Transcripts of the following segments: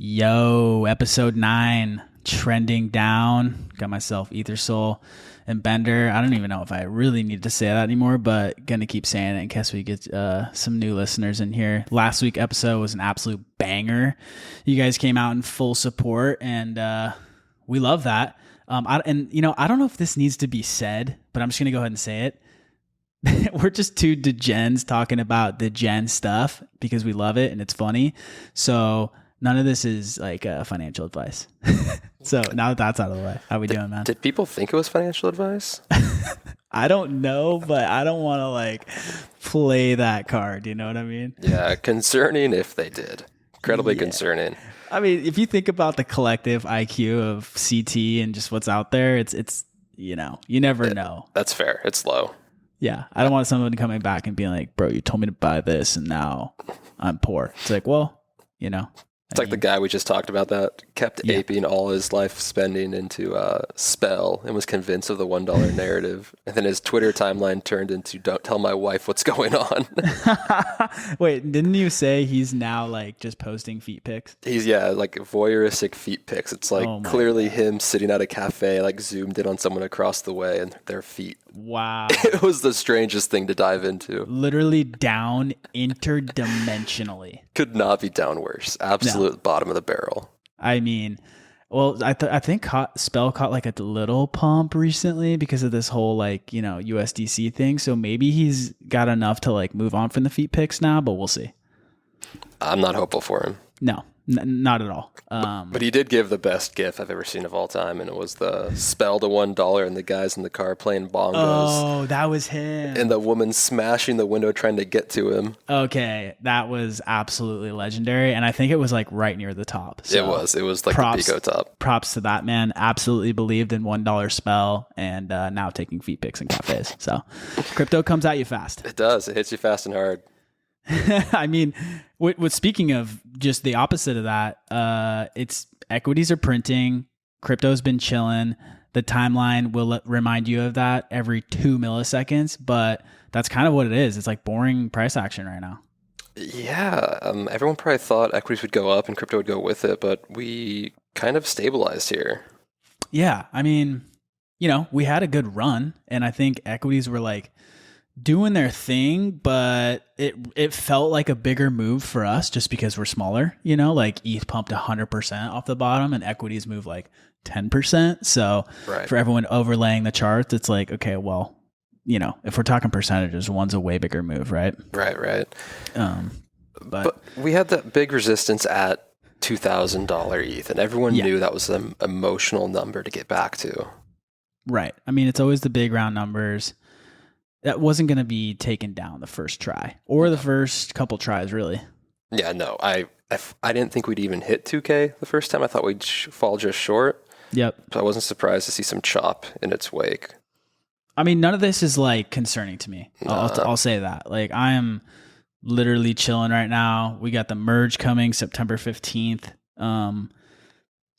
Yo, episode 9, trending down. Got myself Ethersole and Bender. I don't even know if I really need to say that anymore, but gonna keep saying it in case we get some new listeners in here. Last week's episode was an absolute banger. You guys came out in full support, and we love that. I don't know if this needs to be said, but I'm just gonna go ahead and say it. We're just two degens talking about degen stuff because we love it and it's funny. So none of this is like financial advice. So now that that's out of the way, how we doing, man? Did people think it was financial advice? I don't know, but I don't want to like play that card. You know what I mean? Yeah, concerning if they did. Incredibly concerning. I mean, if you think about the collective IQ of CT and just what's out there, it's you never know. That's fair. It's low. Yeah, I don't want someone coming back and being like, bro, you told me to buy this and now I'm poor. It's like, well, It's like the guy we just talked about that kept aping all his life spending into Spell and was convinced of the $1 narrative. And then his Twitter timeline turned into, don't tell my wife what's going on. Wait, didn't you say he's now like just posting feet pics? He's, like voyeuristic feet pics. It's like clearly him sitting at a cafe, like zoomed in on someone across the way and their feet. Wow. It was the strangest thing to dive into. Literally down interdimensionally. Could not be down worse. Absolute bottom of the barrel. I mean, well, I think Spell caught like a little pump recently because of this whole USDC thing. So maybe he's got enough to like move on from the feet picks now, but we'll see. I'm not hopeful for him. No, not at all. But he did give the best GIF I've ever seen of all time, and it was the Spell to $1 and the guys in the car playing bongos. Oh, that was him. And the woman smashing the window trying to get to him. Okay, that was absolutely legendary, and I think it was like right near the top. So it was like the Pico top. Props to that man. Absolutely believed in $1 Spell, and now taking feet pics in cafes. So crypto comes at you fast. It does. It hits you fast and hard. I mean, speaking of just the opposite of that, it's equities are printing, crypto's been chilling. The timeline will remind you of that every 2 milliseconds, but that's kind of what it is. It's like boring price action right now. Yeah, everyone probably thought equities would go up and crypto would go with it, but we kind of stabilized here. Yeah, I mean, we had a good run, and I think equities were like doing their thing, but it felt like a bigger move for us just because we're smaller, like ETH pumped 100% off the bottom and equities move like 10%. So for everyone overlaying the charts, it's like, okay, well, if we're talking percentages, one's a way bigger move, right? Right. But we had that big resistance at $2,000 ETH, and everyone knew that was an emotional number to get back to. Right. I mean, it's always the big round numbers. That wasn't going to be taken down the first try or the first couple tries, really. Yeah, no, I didn't think we'd even hit 2K the first time. I thought we'd fall just short. Yep. So I wasn't surprised to see some chop in its wake. I mean, none of this is like concerning to me. I'll say that. Like, I am literally chilling right now. We got the merge coming September 15th.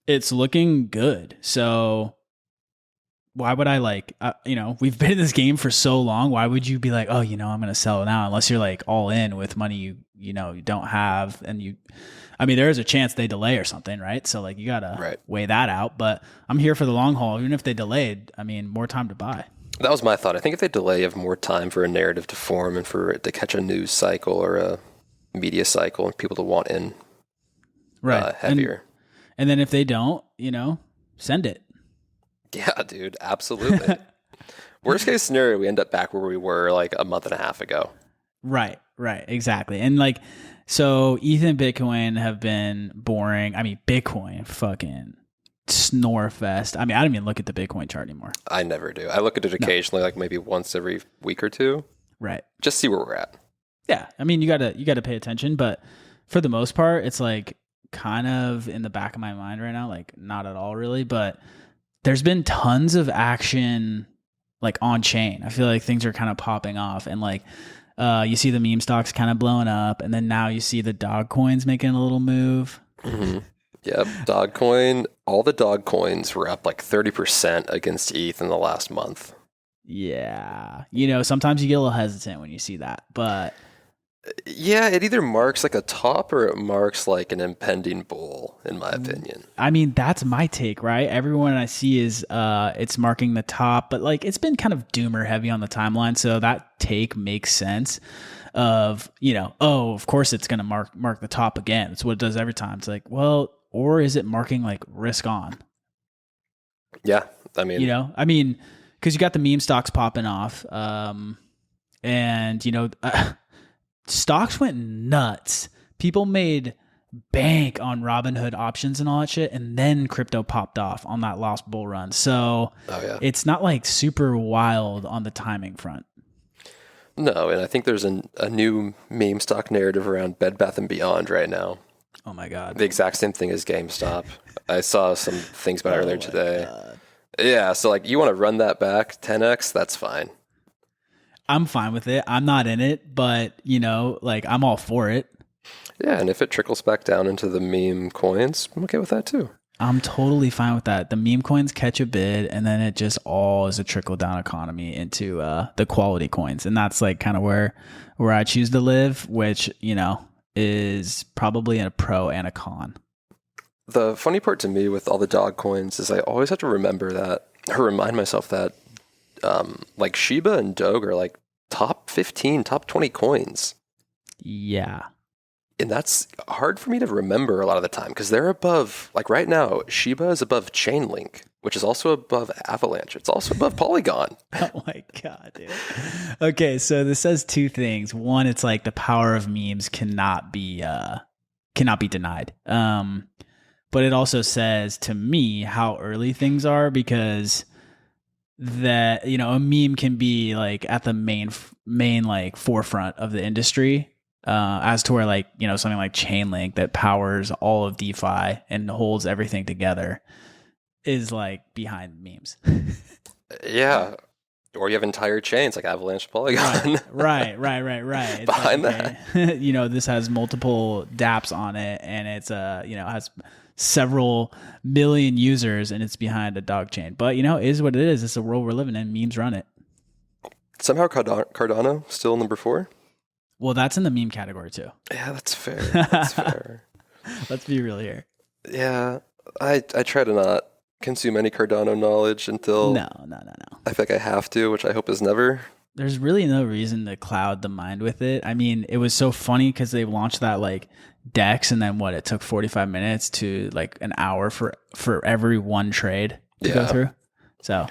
It's looking good. So why would I we've been in this game for so long. Why would you be like, oh, I'm going to sell it now, unless you're like all in with money you don't have. And there is a chance they delay or something, right? So like you got to weigh that out. But I'm here for the long haul. Even if they delayed, more time to buy. That was my thought. I think if they delay, you have more time for a narrative to form and for it to catch a news cycle or a media cycle and people to want in heavier. And then if they don't, send it. Yeah, dude, absolutely. Worst case scenario, we end up back where we were like a month and a half ago. Right, exactly. And so ETH and Bitcoin have been boring. Bitcoin fucking snore fest. I don't even look at the Bitcoin chart anymore. I never do. I look at it occasionally, like maybe once every week or two. Right. Just see where we're at. Yeah. You gotta pay attention, but for the most part, it's like kind of in the back of my mind right now, like not at all really, but there's been tons of action like on chain. I feel like things are kind of popping off, and you see the meme stocks kind of blowing up, and then now you see the dog coins making a little move. Mm-hmm. Yep, dog coin. All the dog coins were up like 30% against ETH in the last month. Yeah, sometimes you get a little hesitant when you see that, but Yeah, it either marks like a top or it marks like an impending bull, in my opinion. I mean, that's my take, right? Everyone I see is it's marking the top, but like it's been kind of doomer heavy on the timeline, so that take makes sense. Of oh, of course it's gonna mark the top again. It's what it does every time. It's like, well, or is it marking like risk on? Yeah, I mean, because you got the meme stocks popping off, and stocks went nuts. People made bank on Robinhood options and all that shit, and then crypto popped off on that last bull run. So it's not like super wild on the timing front. No, and I think there's a new meme stock narrative around Bed Bath & Beyond right now. Oh my God. The exact same thing as GameStop. I saw some things about it earlier today. God. Yeah, so like you want to run that back 10x, that's fine. I'm fine with it. I'm not in it, but like I'm all for it. Yeah, and if it trickles back down into the meme coins, I'm okay with that too. I'm totally fine with that. The meme coins catch a bid, and then it just all is a trickle down economy into the quality coins, and that's like kind of where I choose to live, which is probably a pro and a con. The funny part to me with all the dog coins is I always have to remind myself that like Shiba and Doge are like top 15, top 20 coins. Yeah. And that's hard for me to remember a lot of the time because they're above, like right now, Shiba is above Chainlink, which is also above Avalanche. It's also above Polygon. Oh my God, dude. Okay, so this says two things. One, it's like the power of memes cannot be denied. But it also says to me how early things are, because that a meme can be like at the main like forefront of the industry. As to where like, something like Chainlink that powers all of DeFi and holds everything together is like behind memes. Yeah. Or you have entire chains like Avalanche, Polygon. Right. It's behind like, that. This has multiple dApps on it, and it's has several million users, and it's behind a dog chain. But it is what it is. It's the world we're living in. Memes run it. Somehow Cardano still number 4. Well, that's in the meme category too. Yeah, that's fair. That's fair. Let's be real here. Yeah, I try to not consume any Cardano knowledge until No. I feel like I have to, which I hope is never. There's really no reason to cloud the mind with it. I mean, it was so funny because they launched that like DEX, and then it took 45 minutes to like an hour for every one trade to go through. So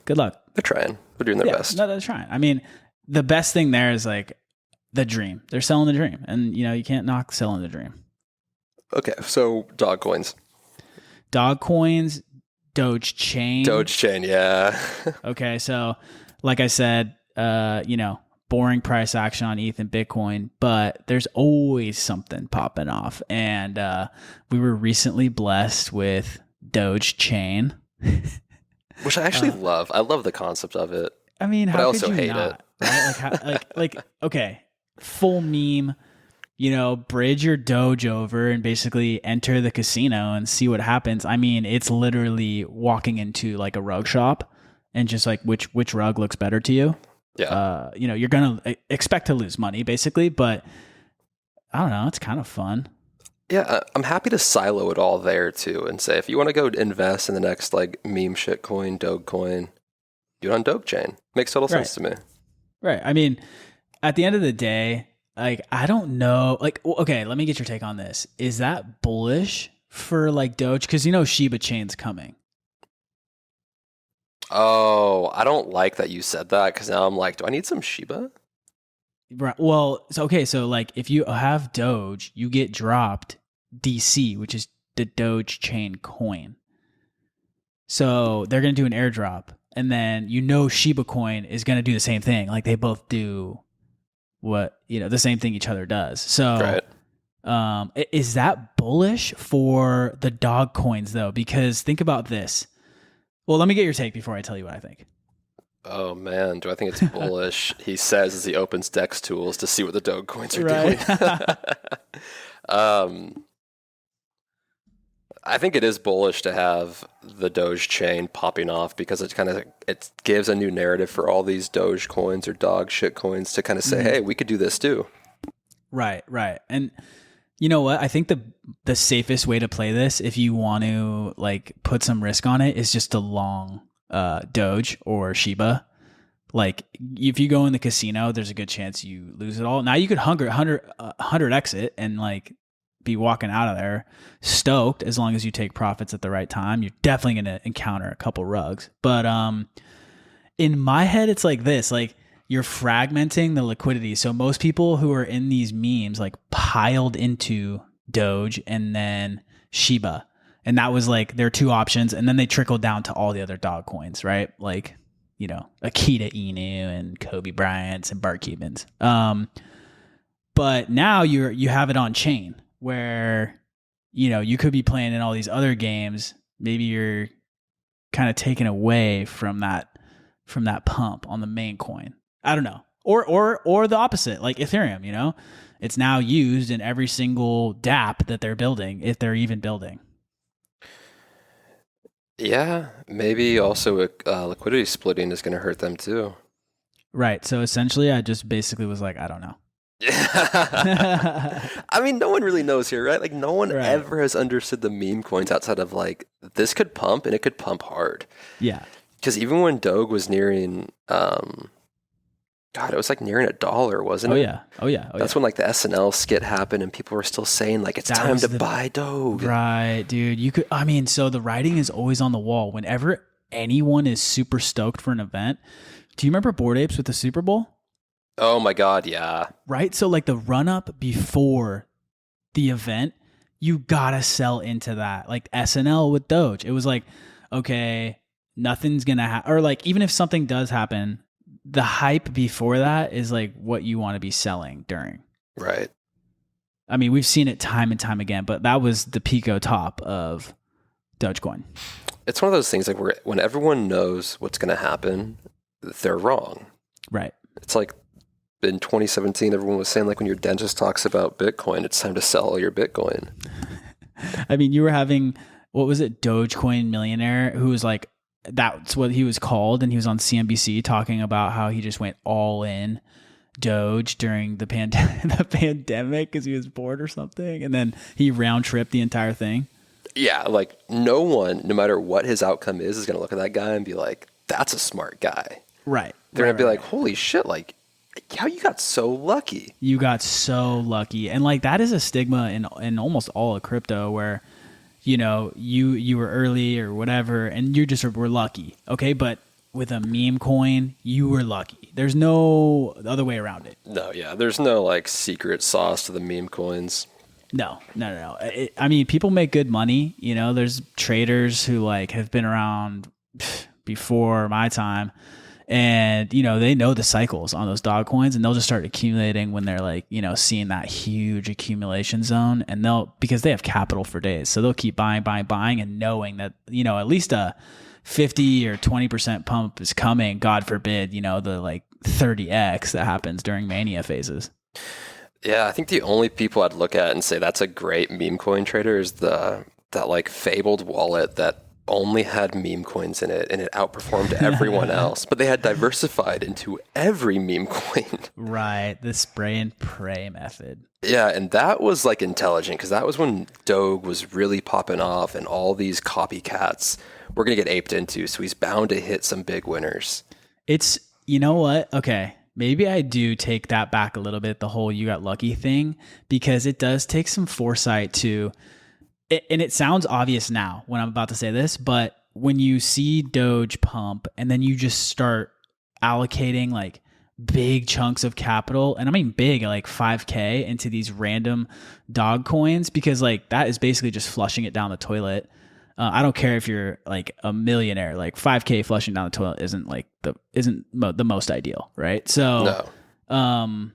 good luck. They're trying. They're doing their best. No, they're trying. I mean, the best thing there is like the dream. They're selling the dream, and you can't knock selling the dream. Okay, so dog coins, Doge Chain. Yeah. Okay, so like I said, boring price action on ETH and Bitcoin, but there's always something popping off, and we were recently blessed with Doge Chain, which I actually love. I love the concept of it. I mean, but how I also could you hate not? it. Right? Like okay, full meme. Bridge your Doge over and basically enter the casino and see what happens. I mean, it's literally walking into like a rug shop and just like which rug looks better to you. Yeah. You're going to expect to lose money basically, but I don't know. It's kind of fun. Yeah. I'm happy to silo it all there too and say, if you want to go invest in the next like meme shit coin, Doge coin, do it on Doge Chain. Makes total sense to me. Right. I mean, at the end of the day, like, I don't know. Like, okay, let me get your take on this. Is that bullish for like Doge? Because Shiba Chain's coming. Oh, I don't like that you said that, because now I'm like, do I need some Shiba? Right. Well, so like if you have Doge, you get dropped DC, which is the Doge Chain coin. So they're going to do an airdrop, and then Shiba Coin is going to do the same thing. Like they both do the same thing each other does. So is that bullish for the dog coins though? Because think about this. Well, let me get your take before I tell you what I think. Oh man, do I think it's bullish? He says as he opens DEX tools to see what the Doge coins are doing. I think it is bullish to have the Doge chain popping off, because it gives a new narrative for all these Doge coins or dog shit coins to kind of say, hey, we could do this too. Right. And you know what? I think the safest way to play this, if you want to like put some risk on it, is just to long Doge or Shiba. Like if you go in the casino, there's a good chance you lose it all. Now you could 100 exit and like be walking out of there stoked as long as you take profits at the right time. You're definitely going to encounter a couple rugs. But in my head, it's like this, like you're fragmenting the liquidity. So most people who are in these memes like piled into Doge and then Shiba. And that was like their two options. And then they trickled down to all the other dog coins, right? Like, you know, Akita Inu and Kobe Bryant's and Bart Cuban's. But now you have it on chain where, you know, you could be playing in all these other games. Maybe you're kind of taken away from that pump on the main coin. I don't know. Or the opposite, like Ethereum, you know, it's now used in every single dApp that they're building, if they're even building. Yeah, maybe also liquidity splitting is going to hurt them too. Right. So essentially, I just basically was like, I don't know. Yeah. I mean, no one really knows here, right? Like, no one ever has understood the meme coins outside of like, this could pump and it could pump hard. Yeah. Because even when Doge was nearing, God, it was like nearing $1, wasn't it? Oh yeah. That's when like the SNL skit happened and people were still saying like, it's time to buy Doge. Right, dude. So the writing is always on the wall. Whenever anyone is super stoked for an event, do you remember Bored Apes with the Super Bowl? Oh my God, yeah. Right? So like the run up before the event, you gotta sell into that. Like SNL with Doge. It was like, okay, nothing's gonna happen. Or like, even if something does happen, the hype before that is like what you want to be selling during. Right. I mean, we've seen it time and time again, but that was the Pico top of Dogecoin. It's one of those things like when everyone knows what's going to happen, they're wrong. Right. It's like in 2017, everyone was saying like when your dentist talks about Bitcoin, it's time to sell all your Bitcoin. I mean, you were having, what was it, Dogecoin millionaire who was like, that's what he was called, and he was on CNBC talking about how he just went all in Doge during the pandemic because he was bored or something, and then he round tripped the entire thing. Yeah, like no one, no matter what his outcome is going to look at that guy and be like, "That's a smart guy." Right. They're going to be like, "Holy shit! Like, how you got so lucky? You got so lucky," and like that is a stigma in almost all of crypto where, you know, you were early or whatever, and you just were lucky. Okay, but with a meme coin, you were lucky. There's no other way around it. No, yeah, there's no like secret sauce to the meme coins. No. I mean, people make good money. You know, there's traders who like have been around before my time, and you know they know the cycles on those dog coins, and they'll just start accumulating when they're like, you know, seeing that huge accumulation zone, and because they have capital for days, so they'll keep buying, and knowing that, you know, at least a 50 or 20% pump is coming. God forbid, you know, the like 30x that happens during mania phases. Yeah, I think the only people I'd look at and say that's a great meme coin trader is that like fabled wallet that only had meme coins in it and it outperformed everyone else, but they had diversified into every meme coin. Right, the spray and pray method. Yeah, and that was like intelligent because that was when Doge was really popping off and all these copycats were going to get aped into, so he's bound to hit some big winners. It's, you know what? Okay, maybe I do take that back a little bit, the whole you got lucky thing, because it does take some foresight to, and it sounds obvious now when I'm about to say this, but when you see Doge pump and then you just start allocating like big chunks of capital, and I mean big, like 5K into these random dog coins, because like that is basically just flushing it down the toilet. I don't care if you're like a millionaire, like 5K flushing down the toilet isn't the most ideal, right? So, no.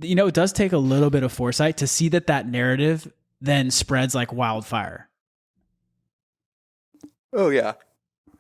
You know, it does take a little bit of foresight to see that narrative then spreads like wildfire. Oh yeah.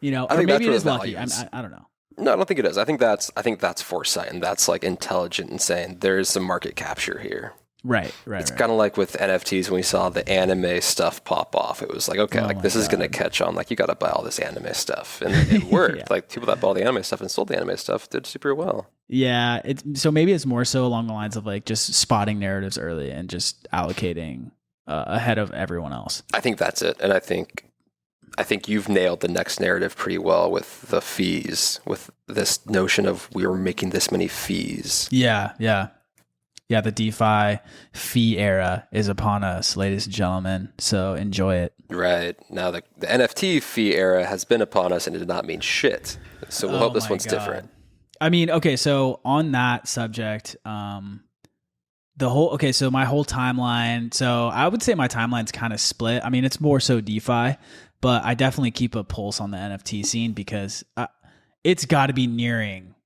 You know, or maybe it is lucky. I don't know. No, I don't think it is. I think that's foresight, and that's like intelligent and saying there is some market capture here. It's kind of like with NFTs when we saw the anime stuff pop off. It was like, okay, like this is going to catch on. Like you got to buy all this anime stuff, and it worked. Yeah. Like people that bought the anime stuff and sold the anime stuff did super well. Yeah, so maybe it's more so along the lines of like just spotting narratives early and just allocating ahead of everyone else. I think that's it, and I think you've nailed the next narrative pretty well with the fees, with this notion of we were making this many fees. Yeah, the DeFi fee era is upon us, ladies and gentlemen. So enjoy it. Right. Now the NFT fee era has been upon us and it did not mean shit. So we'll hope this one's different. I mean, okay, so on that subject, so my whole timeline, so I would say my timeline's kind of split. I mean, it's more so DeFi, but I definitely keep a pulse on the NFT scene because it's got to be nearing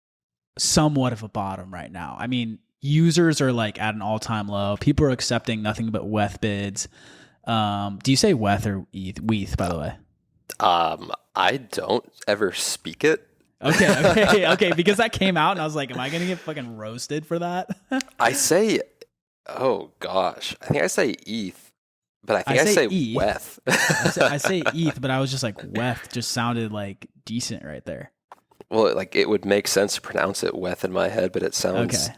somewhat of a bottom right now. I mean, users are like at an all-time low. People are accepting nothing but WETH bids. Do you say WETH or WETH, by the way? I don't ever speak it. Okay. Because that came out and I was like, am I going to get fucking roasted for that? I say, oh gosh, I think I say ETH, but I think I say WETH. I say ETH, but I was just like, WETH just sounded like decent right there. Well, like it would make sense to pronounce it WETH in my head, but it sounds...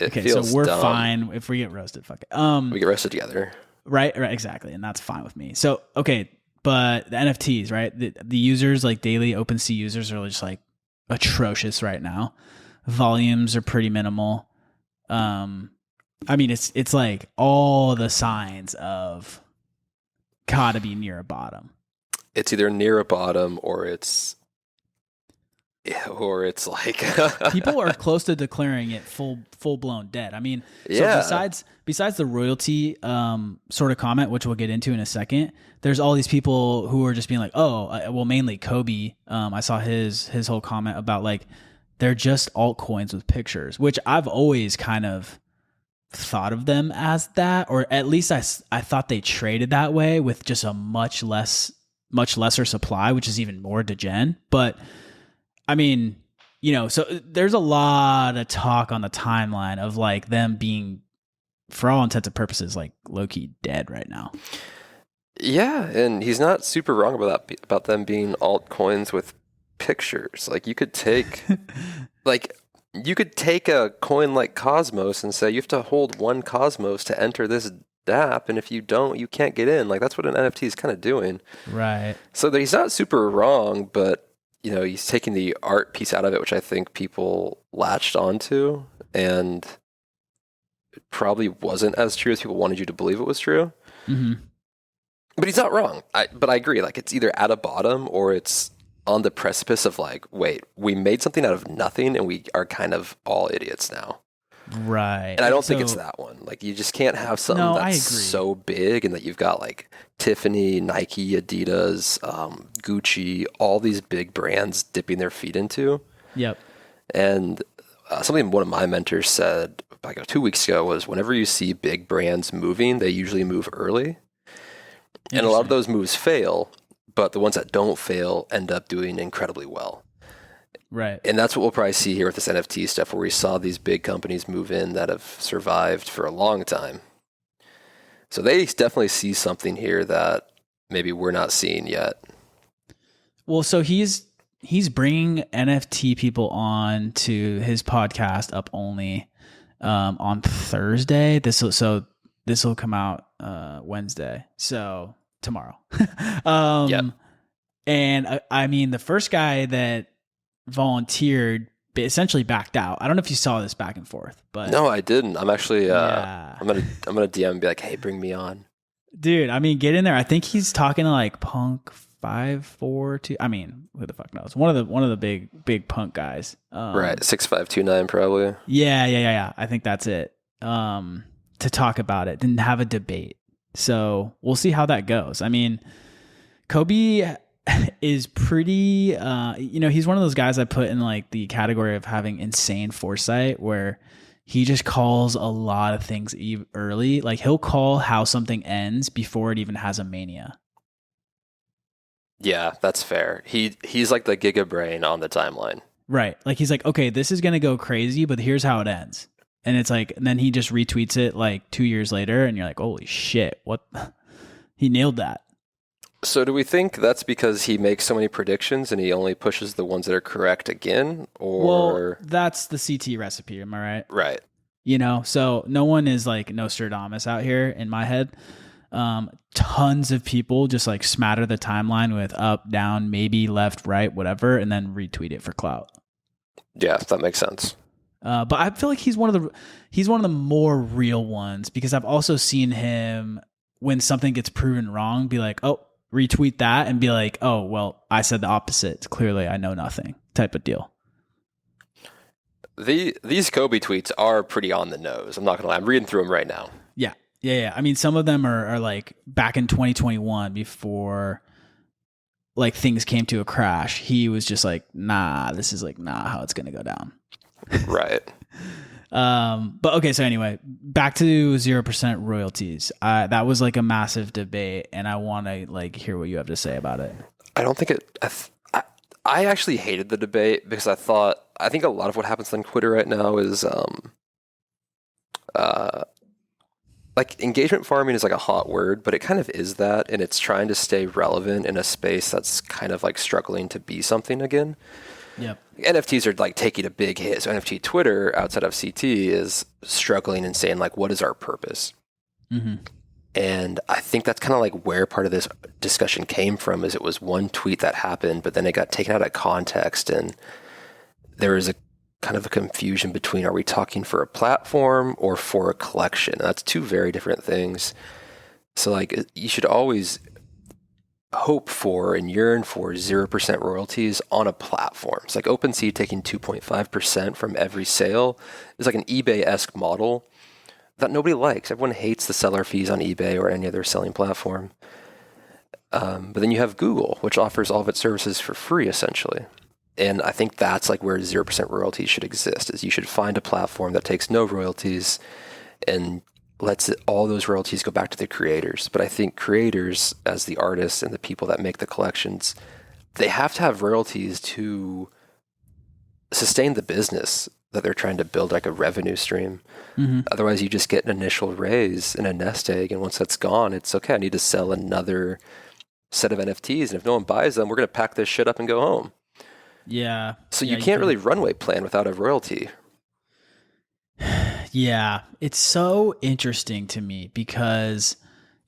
Okay, so we're dumb. Fine if we get roasted. Fuck it. We get roasted together. Right, exactly, and that's fine with me. So, okay, but the NFTs, right? The users, like daily OpenSea users, are just like atrocious right now. Volumes are pretty minimal. I mean, it's like all the signs of gotta be near a bottom. It's either near a bottom or it's like people are close to declaring it full blown dead. I mean, so besides the royalty sort of comment, which we'll get into in a second, there's all these people who are just being like, well, mainly Kobe. I saw his whole comment about like they're just altcoins with pictures, which I've always kind of thought of them as that, or at least I thought they traded that way with just a much lesser supply, which is even more degen, but. I mean, so there's a lot of talk on the timeline of like them being, for all intents and purposes, like low-key dead right now. Yeah, and he's not super wrong about them being altcoins with pictures. Like you could take, a coin like Cosmos and say you have to hold one Cosmos to enter this DApp, and if you don't, you can't get in. Like that's what an NFT is kind of doing. Right. So he's not super wrong, but. He's taking the art piece out of it, which I think people latched onto, and it probably wasn't as true as people wanted you to believe it was true. Mm-hmm. But he's not wrong. But I agree. Like it's either at a bottom or it's on the precipice of like, wait, we made something out of nothing, and we are kind of all idiots now. Right. And I don't think it's that one. Like you just can't have something that's so big and that you've got like Tiffany, Nike, Adidas, Gucci, all these big brands dipping their feet into. Yep. And something one of my mentors said like 2 weeks ago was whenever you see big brands moving, they usually move early. And a lot of those moves fail, but the ones that don't fail end up doing incredibly well. Right. And that's what we'll probably see here with this NFT stuff, where we saw these big companies move in that have survived for a long time. So they definitely see something here that maybe we're not seeing yet. Well, so he's bringing NFT people on to his podcast Up Only on Thursday. This will come out Wednesday, so tomorrow. Yep. And I mean, the first guy that volunteered essentially backed out. I don't know if you saw this back and forth, but no, I didn't. I'm actually I'm gonna DM and be like, hey, bring me on, dude. I mean, get in there. I think he's talking to like Punk 542. I mean, who the fuck knows? One of the big Punk guys. Right, 6529 probably. Yeah. I think that's it. To talk about it, didn't have a debate. So we'll see how that goes. I mean, Kobe is pretty, he's one of those guys I put in like the category of having insane foresight, where he just calls a lot of things early. Like he'll call how something ends before it even has a mania. Yeah, that's fair. He's like the giga brain on the timeline. Right. Like he's like, okay, this is going to go crazy, but here's how it ends. And it's like, and then he just retweets it like 2 years later, and you're like, holy shit, what? He nailed that. So do we think that's because he makes so many predictions and he only pushes the ones that are correct again? Or Well, that's the CT recipe, am I right? Right. You know, so no one is like Nostradamus out here in my head. Tons of people just like smatter the timeline with up, down, maybe left, right, whatever, and then retweet it for clout. Yeah, that makes sense. But I feel like he's one of the more real ones, because I've also seen him, when something gets proven wrong, be like, oh, retweet that and be like, oh, well, I said the opposite. Clearly I know nothing type of deal. These Kobe tweets are pretty on the nose. I'm not going to lie. I'm reading through them right now. Yeah. I mean, some of them are like back in 2021, before like things came to a crash. He was just like, this is not how it's going to go down. Right. But okay. So anyway, back to 0% royalties. That was like a massive debate, and I want to like hear what you have to say about it. I don't think it, I actually hated the debate because I think a lot of what happens on Twitter right now is, like engagement farming is like a hot word, but it kind of is that, and it's trying to stay relevant in a space that's kind of like struggling to be something again. Yep. NFTs are like taking a big hit. So NFT Twitter outside of CT is struggling and saying like, what is our purpose? Mm-hmm. And I think that's kind of like where part of this discussion came from, is it was one tweet that happened, but then it got taken out of context, and there was a kind of a confusion between, are we talking for a platform or for a collection? And that's two very different things. So like you should always hope for and yearn for 0% royalties on a platform. It's like OpenSea taking 2.5% from every sale is like an eBay-esque model that nobody likes. Everyone hates the seller fees on eBay or any other selling platform. But then you have Google, which offers all of its services for free, essentially. And I think that's like where 0% royalties should exist, is you should find a platform that takes no royalties and lets all those royalties go back to the creators. But I think creators, as the artists and the people that make the collections, they have to have royalties to sustain the business that they're trying to build, like a revenue stream. Mm-hmm. Otherwise, you just get an initial raise in a nest egg, and once that's gone, it's okay, I need to sell another set of NFTs, and if no one buys them, we're going to pack this shit up and go home. Yeah. So you can't really runway plan without a royalty. Yeah. It's so interesting to me because,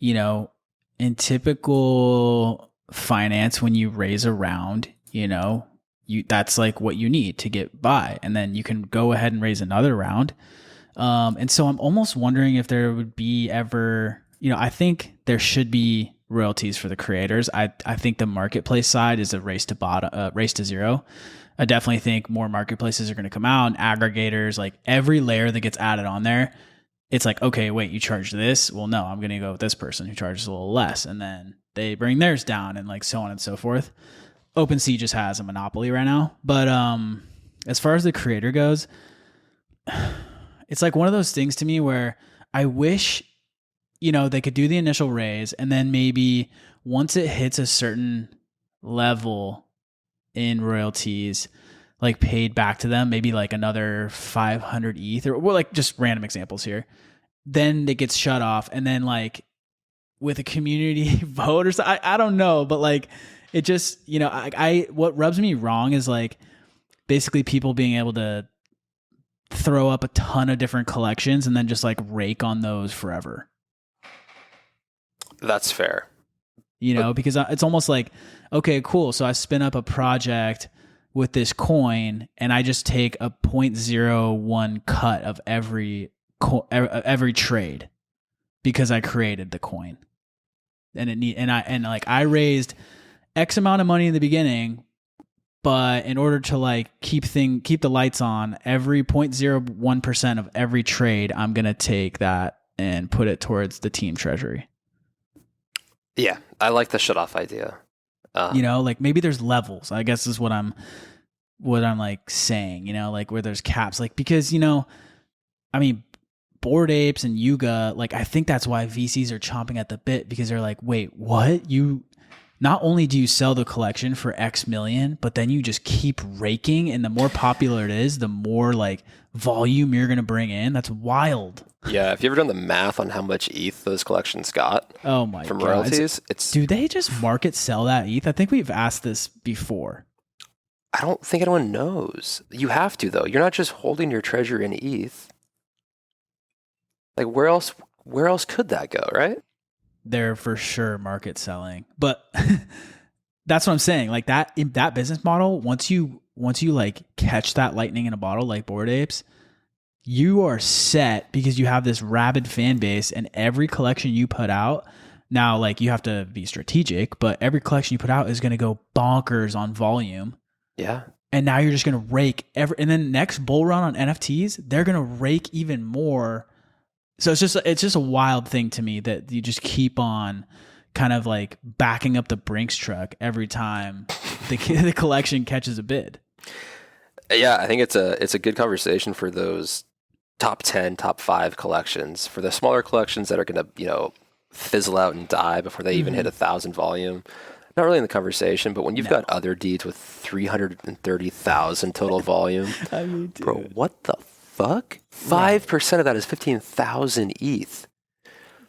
you know, in typical finance, when you raise a round, you know, that's like what you need to get by. And then you can go ahead and raise another round. And so I'm almost wondering if there would be ever, you know, I think there should be royalties for the creators. I think the marketplace side is a race to zero. I definitely think more marketplaces are going to come out, and aggregators, like every layer that gets added on there, it's like, okay, wait, you charge this? Well, no, I'm going to go with this person who charges a little less. And then they bring theirs down, and like so on and so forth. OpenSea just has a monopoly right now. But as far as the creator goes, it's like one of those things to me where I wish, you know, they could do the initial raise, and then maybe once it hits a certain level in royalties, like paid back to them, maybe like another 500 ETH, or well, like just random examples here. Then it gets shut off, and then like with a community vote or something, I don't know, but like it just, you know, I what rubs me wrong is like basically people being able to throw up a ton of different collections and then just like rake on those forever. That's fair. You know, because it's almost like, okay, cool. So I spin up a project with this coin, and I just take a 0.01 cut of every trade because I created the coin, and I raised X amount of money in the beginning, but in order to like keep the lights on, every 0.01% of every trade, I'm gonna take that and put it towards the team treasury. Yeah, I like the shut off idea. You know, like maybe there's levels, I guess is what I'm like saying, you know, like where there's caps, like, because, you know, I mean, Bored Apes and Yuga, like, I think that's why VCs are chomping at the bit, because they're like, wait, what? not only do you sell the collection for X million, but then you just keep raking, and the more popular it is, the more like volume you're going to bring in. That's wild. Yeah, have you ever done the math on how much ETH those collections got? Oh my from God. royalties? Do they just market sell that ETH? I think we've asked this before. I don't think anyone knows. You have to, though. You're not just holding your treasure in ETH. Like, where else could that go, right? They're for sure market selling, but that's what I'm saying. Like that business model, once you like catch that lightning in a bottle, like Bored Apes, you are set because you have this rabid fan base, and every collection you put out now, like you have to be strategic, but every collection you put out is going to go bonkers on volume. Yeah. And now you're just going to rake and then next bull run on NFTs, they're going to rake even more. So it's just a wild thing to me that you just keep on kind of like backing up the Brinks truck every time the collection catches a bid. Yeah, I think it's a good conversation for those top 10, top 5 collections. For the smaller collections that are going to, fizzle out and die before they even hit 1,000 volume. Not really in the conversation, but when you've got other deeds with 330,000 total volume, I mean, dude. Bro, what the fuck? 5% of that is 15,000 ETH.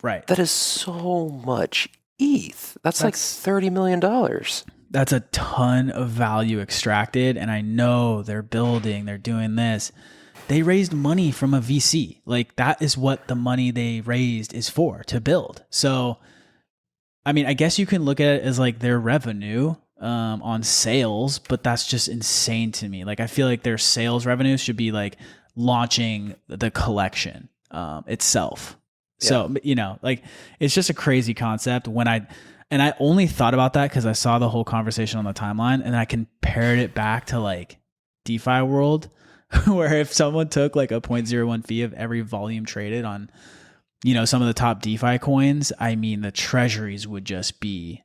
Right. That is so much ETH. That's like $30 million. That's a ton of value extracted. And I know they're doing this. They raised money from a VC. Like that is what the money they raised is for, to build. So, I mean, I guess you can look at it as like their revenue on sales, but that's just insane to me. Like I feel like their sales revenue should be like launching the collection itself. Yeah. So, like it's just a crazy concept I only thought about that because I saw the whole conversation on the timeline, and I compared it back to like DeFi world, where if someone took like a 0.01 fee of every volume traded on, some of the top DeFi coins, I mean, the treasuries would just be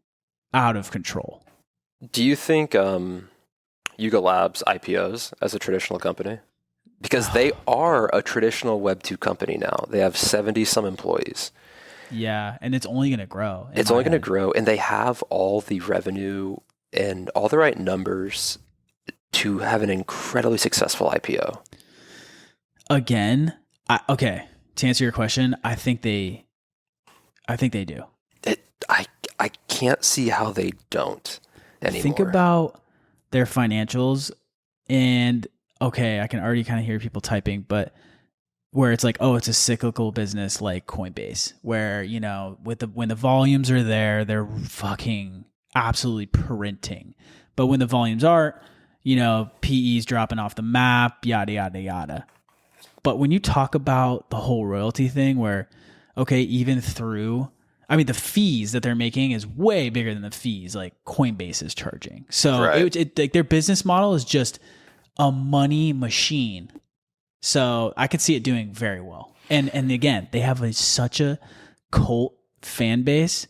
out of control. Do you think Yuga Labs IPOs as a traditional company? Because they are a traditional Web2 company now. They have 70 some employees. Yeah, and it's only going to grow. It's only going to grow, and they have all the revenue and all the right numbers to have an incredibly successful IPO. Again, to answer your question, I think they do. I can't see how they don't anymore. Think about their financials, and I can already kind of hear people typing, but where it's like, oh, it's a cyclical business like Coinbase, where, when the volumes are there, they're fucking absolutely printing. But when the volumes aren't, PE's dropping off the map, yada, yada, yada. But when you talk about the whole royalty thing where, even through, the fees that they're making is way bigger than the fees like Coinbase is charging. So like their business model is just a money machine. So I could see it doing very well. And again, they have such a cult fan base.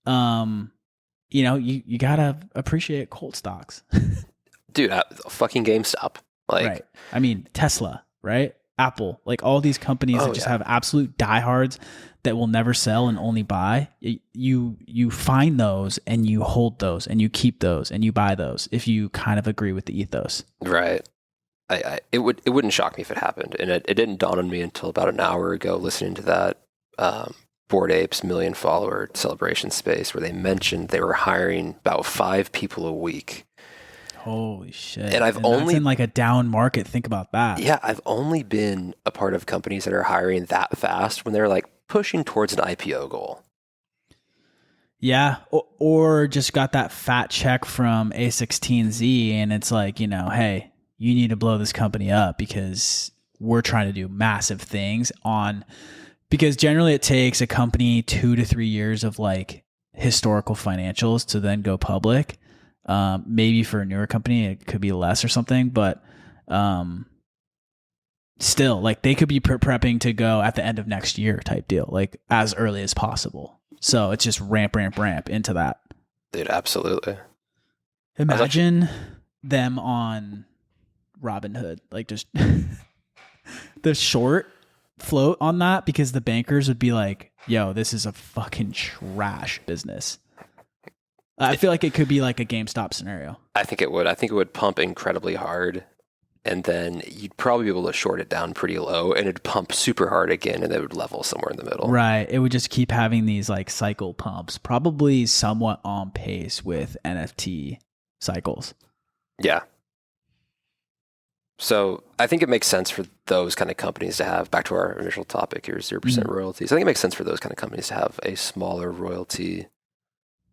You gotta appreciate cult stocks. Dude, fucking GameStop. Right. Tesla, right? Apple, like all these companies that just have absolute diehards that will never sell and only buy. You find those and you hold those and you keep those and you buy those if you kind of agree with the ethos. Right. It wouldn't shock me if it happened, and it didn't dawn on me until about an hour ago listening to that Bored Apes 1 million follower celebration space where they mentioned they were hiring about 5 people a week. Holy shit. And that's in like a down market. Think about that. Yeah, I've only been a part of companies that are hiring that fast when they're like pushing towards an IPO goal. Yeah, or just got that fat check from A16Z and it's like, hey, you need to blow this company up because we're trying to do massive things because generally it takes a company 2 to 3 years of like historical financials to then go public. Maybe for a newer company, it could be less or something, but still, like they could be prepping to go at the end of next year type deal, like as early as possible. So it's just ramp into that. Dude, absolutely. Imagine them on Robinhood, like just the short float on that because the bankers would be like, yo, this is a fucking trash business. I feel like it could be like a GameStop scenario. I think it would. I think it would pump incredibly hard, and then you'd probably be able to short it down pretty low, and it'd pump super hard again, and it would level somewhere in the middle. Right. It would just keep having these like cycle pumps, probably somewhat on pace with NFT cycles. Yeah. So I think it makes sense for those kind of companies to have, back to our initial topic here, 0% royalties. I think it makes sense for those kind of companies to have a smaller royalty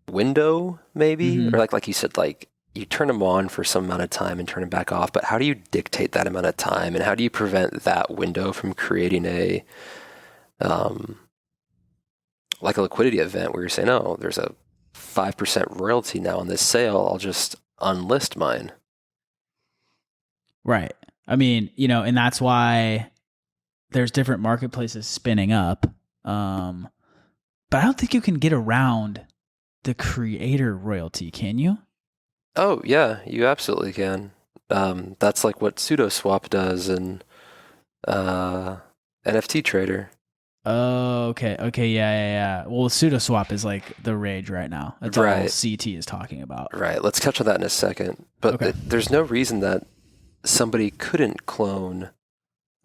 window, maybe, or like you said, like you turn them on for some amount of time and turn them back off. But how do you dictate that amount of time, and how do you prevent that window from creating a like a liquidity event where you're saying, oh, there's a 5% royalty now on this sale, I'll just unlist mine. Right. I mean, and that's why there's different marketplaces spinning up. But I don't think you can get around the creator royalty, can you? Oh, yeah, you absolutely can. That's like what SudoSwap does in NFT Trader. Oh, okay. Okay, yeah. Well, SudoSwap is like the rage right now. That's all CT is talking about. Right. Let's touch on that in a second. But there's no reason that somebody couldn't clone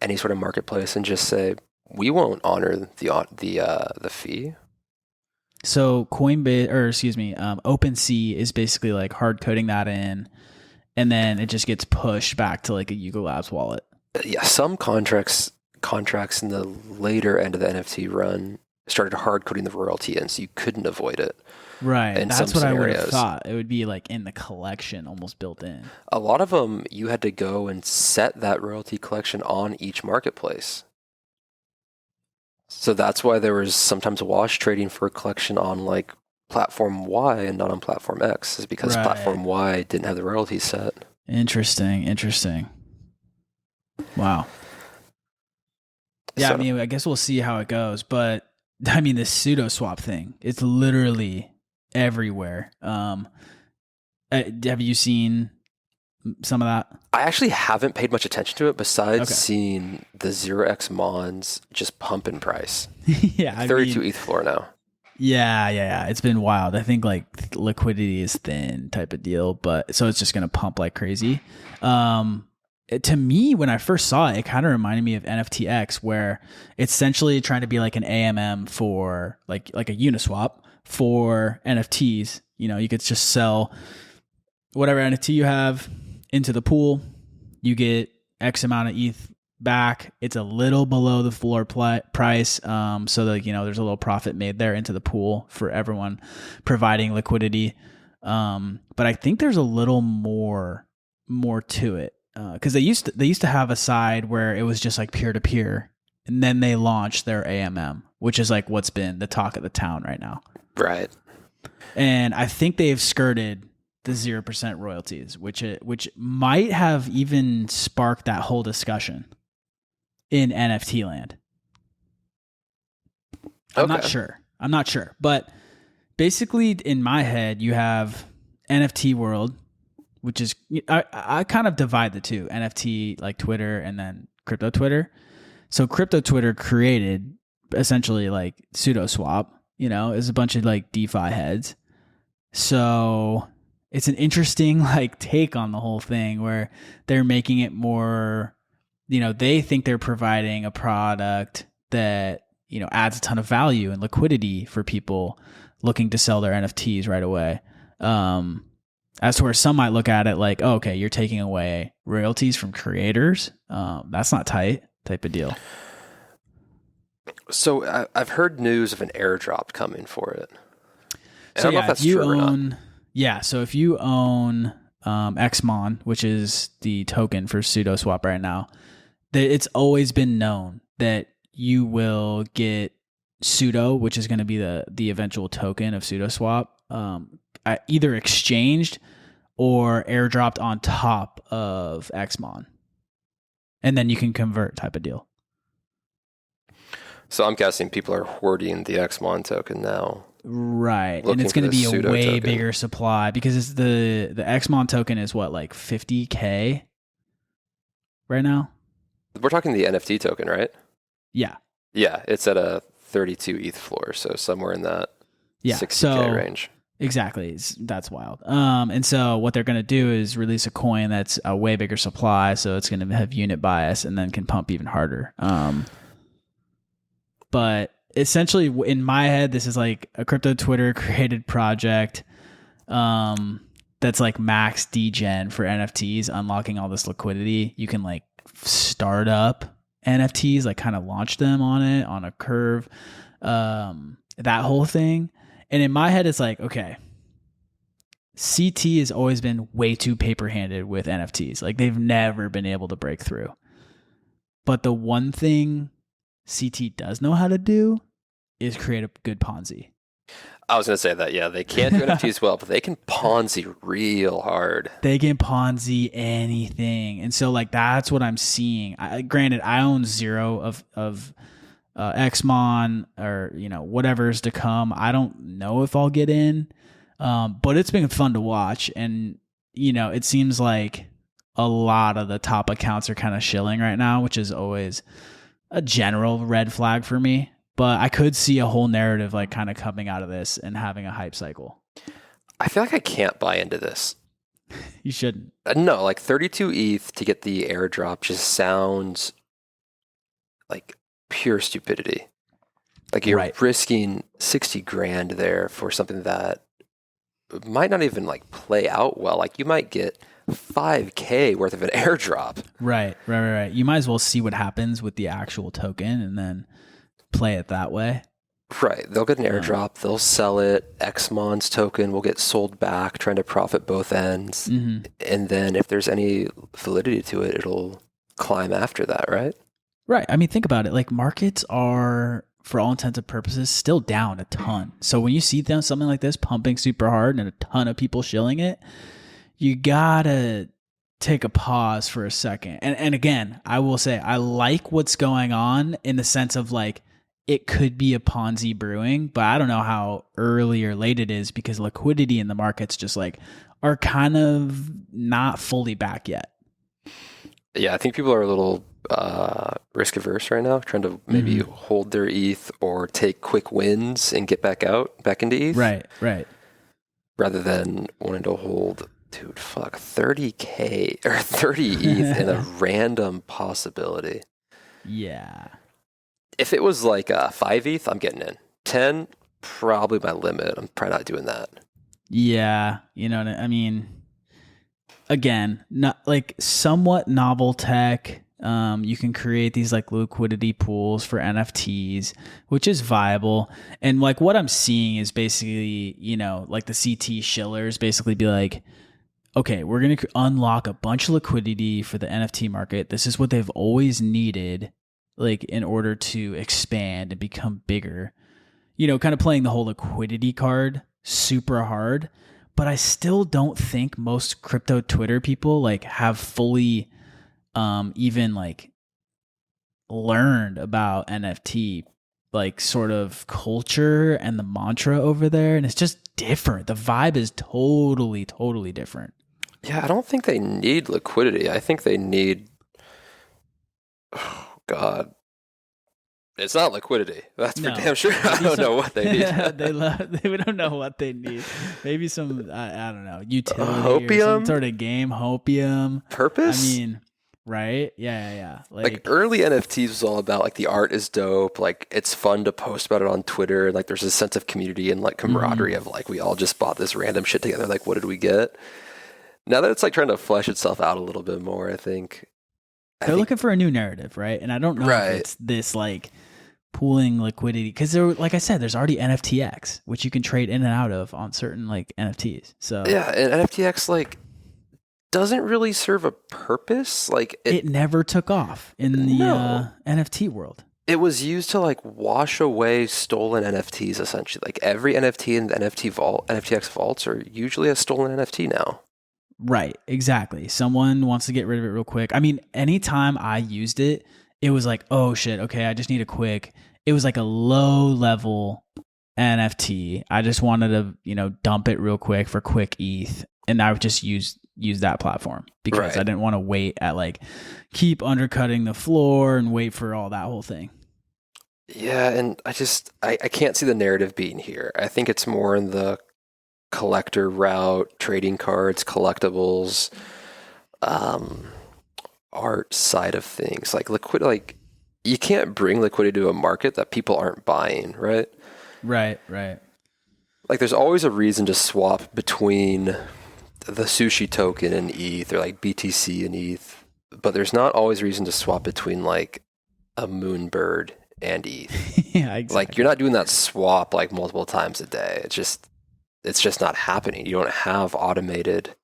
any sort of marketplace and just say, we won't honor the fee. So OpenSea is basically like hard coding that in, and then it just gets pushed back to like a Yuga Labs wallet. Yeah, some contracts in the later end of the NFT run started hard coding the royalty in, so you couldn't avoid it. Right. That's what I would have thought. It would be like in the collection, almost built in. A lot of them, you had to go and set that royalty collection on each marketplace. So that's why there was sometimes wash trading for a collection on like platform Y and not on platform X, is because platform Y didn't have the royalty set. Interesting. Wow. Yeah, so, I mean, I guess we'll see how it goes, but I mean, this SudoSwap thing, it's literally everywhere. Have you seen some of that? I actually haven't paid much attention to it besides seeing the 0x Mons just pump in price. Yeah. 32 ETH floor now. Yeah. It's been wild. I think like liquidity is thin type of deal, but so it's just going to pump like crazy. To me, when I first saw it, it kind of reminded me of NFTX, where it's essentially trying to be like an AMM for like a Uniswap for NFTs. You could just sell whatever NFT you have into the pool. You get X amount of ETH back. It's a little below the floor price. So that, there's a little profit made there into the pool for everyone providing liquidity. But I think there's a little more to it. Because they used to have a side where it was just like peer to peer, and then they launched their AMM, which is like what's been the talk of the town right now. Right. And I think they've skirted the 0% royalties, which might have even sparked that whole discussion in NFT land. I'm not sure, but basically in my head you have NFT world, which is, I kind of divide the two, NFT like Twitter and then crypto Twitter. So crypto Twitter created essentially like SudoSwap, is a bunch of like DeFi heads. So it's an interesting like take on the whole thing where they're making it more, they think they're providing a product that, adds a ton of value and liquidity for people looking to sell their NFTs right away. As to where some might look at it like, oh, okay, you're taking away royalties from creators. That's not tight type of deal. So I've heard news of an airdrop coming for it. I don't know if that's true or not. Yeah, so if you own XMON, which is the token for SudoSwap right now, it's always been known that you will get Sudo, which is going to be the eventual token of SudoSwap, either exchanged or airdropped on top of XMON. And then you can convert type of deal. So I'm guessing people are hoarding the XMON token now. Right. And it's going to be a way bigger supply because it's the XMON token is what, like 50K right now? We're talking the NFT token, right? Yeah. Yeah, it's at a 32 ETH floor, so somewhere in that 60K range. Exactly. That's wild. And so what they're going to do is release a coin that's a way bigger supply, so it's going to have unit bias and then can pump even harder. But essentially, in my head, this is like a crypto Twitter created project that's like max degen for NFTs, unlocking all this liquidity. You can like start up NFTs, like kind of launch them on a curve, that whole thing. And in my head, it's like, okay, CT has always been way too paper-handed with NFTs. Like they've never been able to break through. But the one thing CT does know how to do is create a good Ponzi. I was going to say that, yeah, they can't do NFTs well, but they can Ponzi real hard. They can Ponzi anything. And so like, that's what I'm seeing. Granted, I own zero of Xmon or, whatever's to come. I don't know if I'll get in, but it's been fun to watch. And, it seems like a lot of the top accounts are kind of shilling right now, which is always a general red flag for me. But I could see a whole narrative like kind of coming out of this and having a hype cycle. I feel like I can't buy into this. You shouldn't. No, like 32 ETH to get the airdrop just sounds like pure stupidity. Like you're risking 60 grand there for something that might not even like play out well. Like you might get $5,000 worth of an airdrop. Right. You might as well see what happens with the actual token and then play it that way. Right. They'll get an airdrop. They'll sell it. Xmon's token will get sold back, trying to profit both ends. Mm-hmm. And then if there's any validity to it, it'll climb after that, right? Right. I mean, think about it. Like markets are, for all intents and purposes, still down a ton. So when you see something like this pumping super hard and a ton of people shilling it, you gotta take a pause for a second. And again, I will say I like what's going on in the sense of like it could be a Ponzi brewing, but I don't know how early or late it is because liquidity in the markets just like are kind of not fully back yet. Yeah, I think people are a little risk averse right now, trying to maybe hold their ETH or take quick wins and get back into ETH. Right. Rather than wanting to hold, dude, fuck, 30K or 30 ETH in a random possibility. Yeah. If it was like 5 ETH, I'm getting in. 10, probably my limit. I'm probably not doing that. Yeah. You know what I mean? Again, not like somewhat novel tech. You can create these like liquidity pools for NFTs, which is viable. And like what I'm seeing is basically, like the CT shillers basically be like, okay, we're going to unlock a bunch of liquidity for the NFT market. This is what they've always needed, like in order to expand and become bigger, kind of playing the whole liquidity card super hard. But I still don't think most crypto Twitter people like have fully even like learned about NFT like sort of culture and the mantra over there. And it's just different. The vibe is totally different. Yeah, I don't think they need liquidity. I think they need, oh God, it's not liquidity. That's for damn sure. I don't know what they need. Yeah, we don't know what they need. Maybe some, I don't know, utility Hopium? Or some sort of game. Hopium. Purpose? I mean, right? Yeah. Like early NFTs was all about like the art is dope. Like it's fun to post about it on Twitter. Like there's a sense of community and like camaraderie of like we all just bought this random shit together. Like what did we get? Now that it's like trying to flesh itself out a little bit more, I think they're looking for a new narrative, right? And I don't know if it's this like pooling liquidity because there, like I said, there's already NFTX, which you can trade in and out of on certain like NFTs. So yeah, and NFTX like doesn't really serve a purpose. Like it never took off in the NFT world. It was used to like wash away stolen NFTs essentially. Like every NFT in the NFTX vaults are usually a stolen NFT now. Right, exactly. Someone wants to get rid of it real quick. I mean, anytime I used it, it was like, oh shit, okay, I just need a quick. It was like a low level NFT. I just wanted to, dump it real quick for quick ETH. And I would just use that platform because I didn't want to wait at like keep undercutting the floor and wait for all that whole thing. Yeah, and I can't see the narrative being here. I think it's more in the collector route, trading cards, collectibles, art side of things. Like you can't bring liquidity to a market that people aren't buying, right? Right. Like there's always a reason to swap between the sushi token and ETH, or like BTC and ETH, but there's not always a reason to swap between like a Moonbird and ETH. Yeah, exactly. Like you're not doing that swap like multiple times a day. It's just not happening. You don't have automated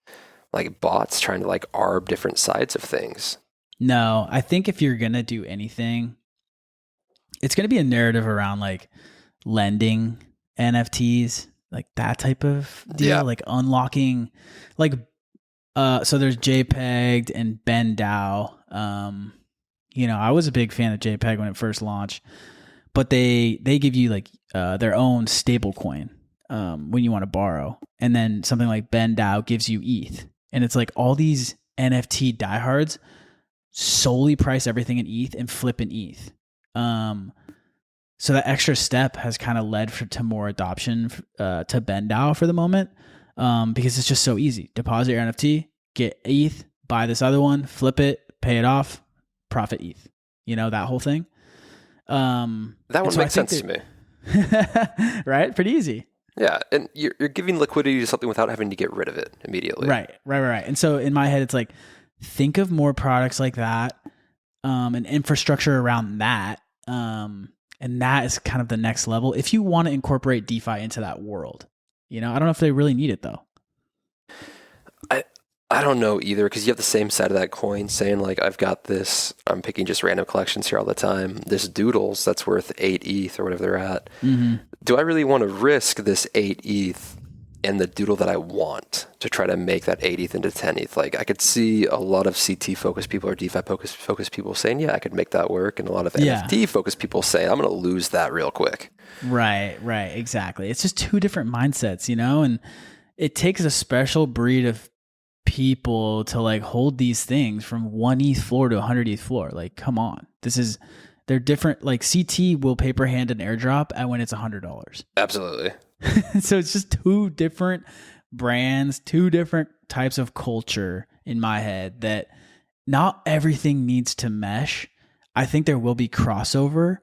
like bots trying to like arb different sides of things. No, I think if you're going to do anything, it's going to be a narrative around like lending NFTs, like that type of deal, like unlocking, like, so there's JPEG and Ben DAO. I was a big fan of JPEG when it first launched, but they give you like their own stable coin when you want to borrow. And then something like Ben DAO gives you ETH. And it's like all these NFT diehards solely price everything in ETH and flip in ETH. So that extra step has kind of led to more adoption to Ben DAO for the moment, because it's just so easy. Deposit your NFT, get ETH, buy this other one, flip it, pay it off, profit ETH. That whole thing. That one makes sense to me. Right? Pretty easy. Yeah, and you're giving liquidity to something without having to get rid of it immediately. Right. And so in my head, it's like, think of more products like that, and infrastructure around that. And that is kind of the next level. If you want to incorporate DeFi into that world, I don't know if they really need it though. I don't know either, because you have the same side of that coin saying like, I've got this, I'm picking just random collections here all the time. This Doodles that's worth 8 ETH or whatever they're at. Mm-hmm. Do I really want to risk this 8 ETH and the Doodle that I want to try to make that 8 ETH into 10 ETH? Like I could see a lot of CT focused people or DeFi focused people saying, yeah, I could make that work. And a lot of NFT focused people saying, I'm going to lose that real quick. Right. Exactly. It's just two different mindsets, and it takes a special breed of people to like hold these things from 1 ETH floor to 100 ETH floor. Like, come on, they're different. Like CT will paper hand an airdrop at when it's $100. Absolutely. So it's just two different brands, two different types of culture in my head that not everything needs to mesh. I think there will be crossover,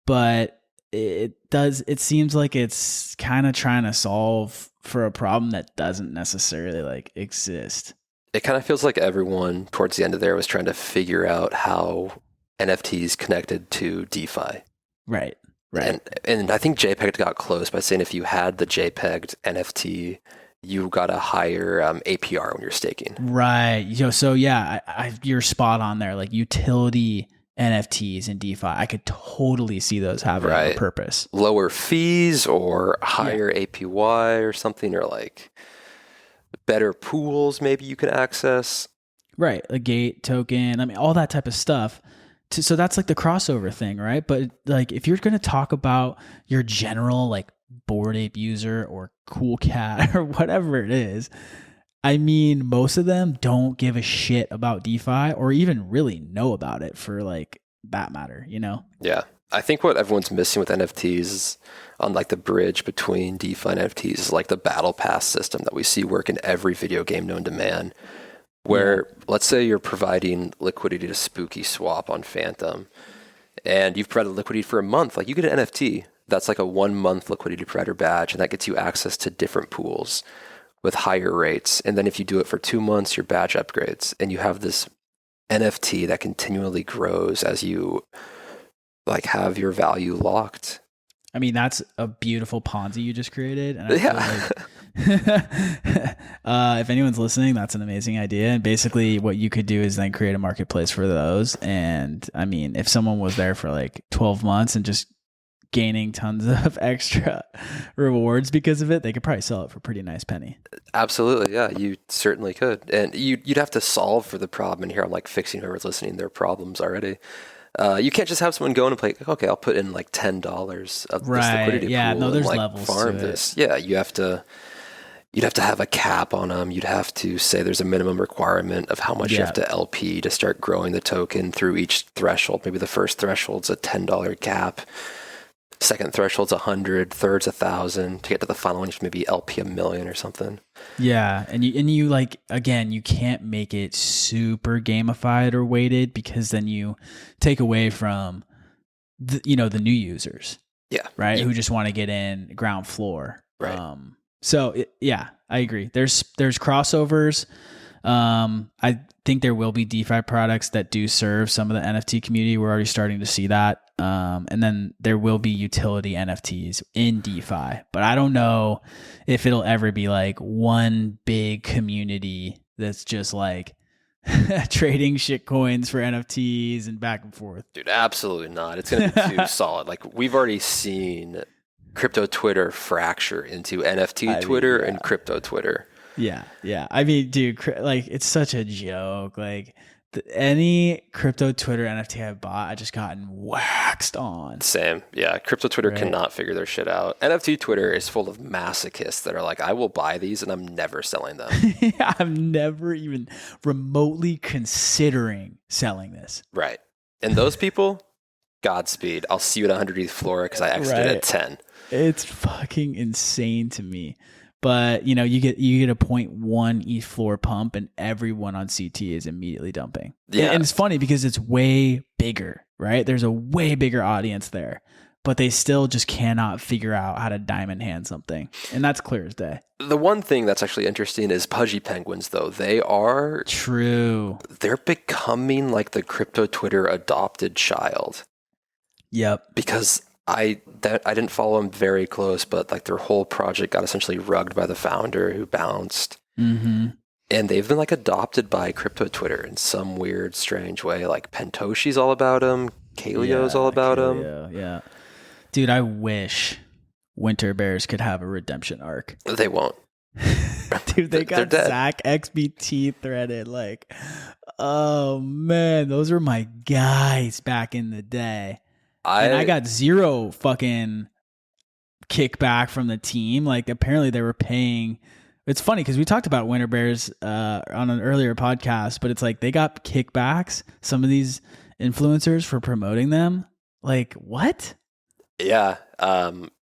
but it seems like it's kind of trying to solve for a problem that doesn't necessarily like exist. It kind of feels like everyone towards the end of there was trying to figure out how NFTs connected to DeFi. Right. And I think JPEG got close by saying if you had the JPEG NFT, you got a higher APR when you're staking. Right. So yeah, you're spot on there. Like utility NFTs and DeFi, I could totally see those having a purpose. Lower fees or higher APY or something, or like better pools maybe you can access. Right. A gate token. I mean, all that type of stuff. So that's like the crossover thing, right? But like if you're going to talk about your general like Bored Ape user or Cool Cat or whatever it is, I mean, most of them don't give a shit about DeFi or even really know about it for like that matter, Yeah. I think what everyone's missing with NFTs is on like the bridge between DeFi and NFTs is like the battle pass system that we see work in every video game known to man, where let's say you're providing liquidity to Spooky Swap on Phantom and you've provided liquidity for a month. Like you get an NFT that's like a 1 month liquidity provider badge, and that gets you access to different pools with higher rates. And then if you do it for 2 months, your badge upgrades, and you have this NFT that continually grows as you like have your value locked. I mean, that's a beautiful Ponzi you just created. And I feel like if anyone's listening, that's an amazing idea. And basically what you could do is then create a marketplace for those. And I mean, if someone was there for like 12 months and just gaining tons of extra rewards because of it, they could probably sell it for a pretty nice penny. Absolutely. Yeah, you certainly could. And you'd have to solve for the problem. And here I'm like fixing whoever's listening their problems already. You can't just have someone go in and play, okay, I'll put in like $10 of this liquidity pool. No, there's and like levels farm to this. Yeah, you'd have to have a cap on them. You'd have to say there's a minimum requirement of how much you have to LP to start growing the token through each threshold. Maybe the first threshold's a $10 cap. Second threshold's 100, third's 1,000. To get to the final one, you should maybe LP 1,000,000 or something. Yeah, and you like, again, you can't make it super gamified or weighted, because then you take away from the new users. Yeah. Right. Yeah. Who just want to get in ground floor. Right. I agree. There's crossovers. I think there will be DeFi products that do serve some of the NFT community. We're already starting to see that. And then there will be utility NFTs in DeFi, but I don't know if it'll ever be like one big community that's just like trading shit coins for NFTs and back and forth. Dude, absolutely not. It's going to be too solid. Like, we've already seen crypto Twitter fracture into NFT Twitter and crypto Twitter. Yeah. I mean, dude, like, it's such a joke. Like, any crypto Twitter NFT I bought, I just gotten waxed on. Same. Yeah. Crypto Twitter cannot figure their shit out. NFT Twitter is full of masochists that are like, I will buy these and I'm never selling them. I'm never even remotely considering selling this. Right. And those people, Godspeed. I'll see you at 100 ETH floor because I exited at 10. It's fucking insane to me. But, you get a 0.1 ETH floor pump and everyone on CT is immediately dumping. Yeah. And it's funny because it's way bigger, right? There's a way bigger audience there, but they still just cannot figure out how to diamond hand something. And that's clear as day. The one thing that's actually interesting is Pudgy Penguins, though. They are... True. They're becoming like the crypto Twitter adopted child. Yep. Because I didn't follow them very close, but like their whole project got essentially rugged by the founder who bounced. Mm-hmm. And they've been like adopted by crypto Twitter in some weird, strange way. Like Pentoshi's all about them. Kalio's all about them. Yeah. Dude, I wish Winter Bears could have a redemption arc. They won't. Dude, they got Zach XBT threaded. Like, oh man, those were my guys back in the day. And I got zero fucking kickback from the team. Like, apparently they were paying. It's funny because we talked about Winter Bears on an earlier podcast, but it's like they got kickbacks, some of these influencers, for promoting them. Like, what? Yeah.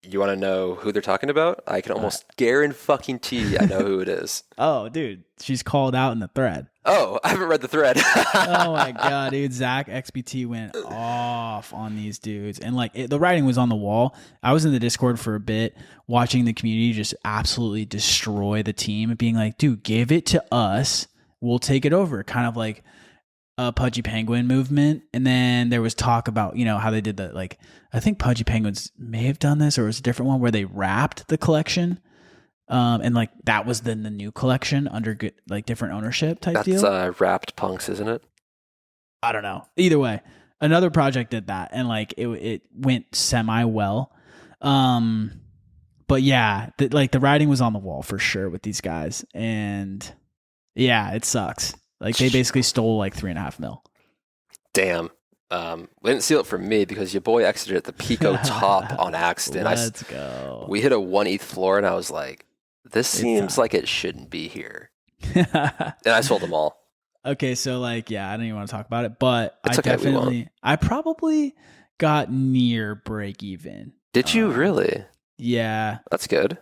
You want to know who they're talking about? I can almost guarantee I know who it is. Oh, dude. She's called out in the thread. Oh, I haven't read the thread. Oh, my God, dude. Zach XBT went off on these dudes. And, like, the writing was on the wall. I was in the Discord for a bit watching the community just absolutely destroy the team, being like, dude, give it to us. We'll take it over. Kind of like a Pudgy Penguin movement. And then there was talk about, how they did the, like, I think Pudgy Penguins may have done this, or it was a different one where they wrapped the collection. And like that was then the new collection under good, like different ownership type deal. That's Wrapped Punks, isn't it? I don't know. Either way, another project did that, and like it went semi well. But yeah, the writing was on the wall for sure with these guys, and yeah, it sucks. Like they basically stole like $3.5 million. Damn. We didn't steal it from me because your boy exited at the Pico top on accident. Let's go. We hit a 1 ETH floor, and I was like, this seems like it shouldn't be here. And I sold them all. Okay, so like, yeah, I don't even want to talk about it, but It's I probably got near break even. Did you really? Yeah. That's good.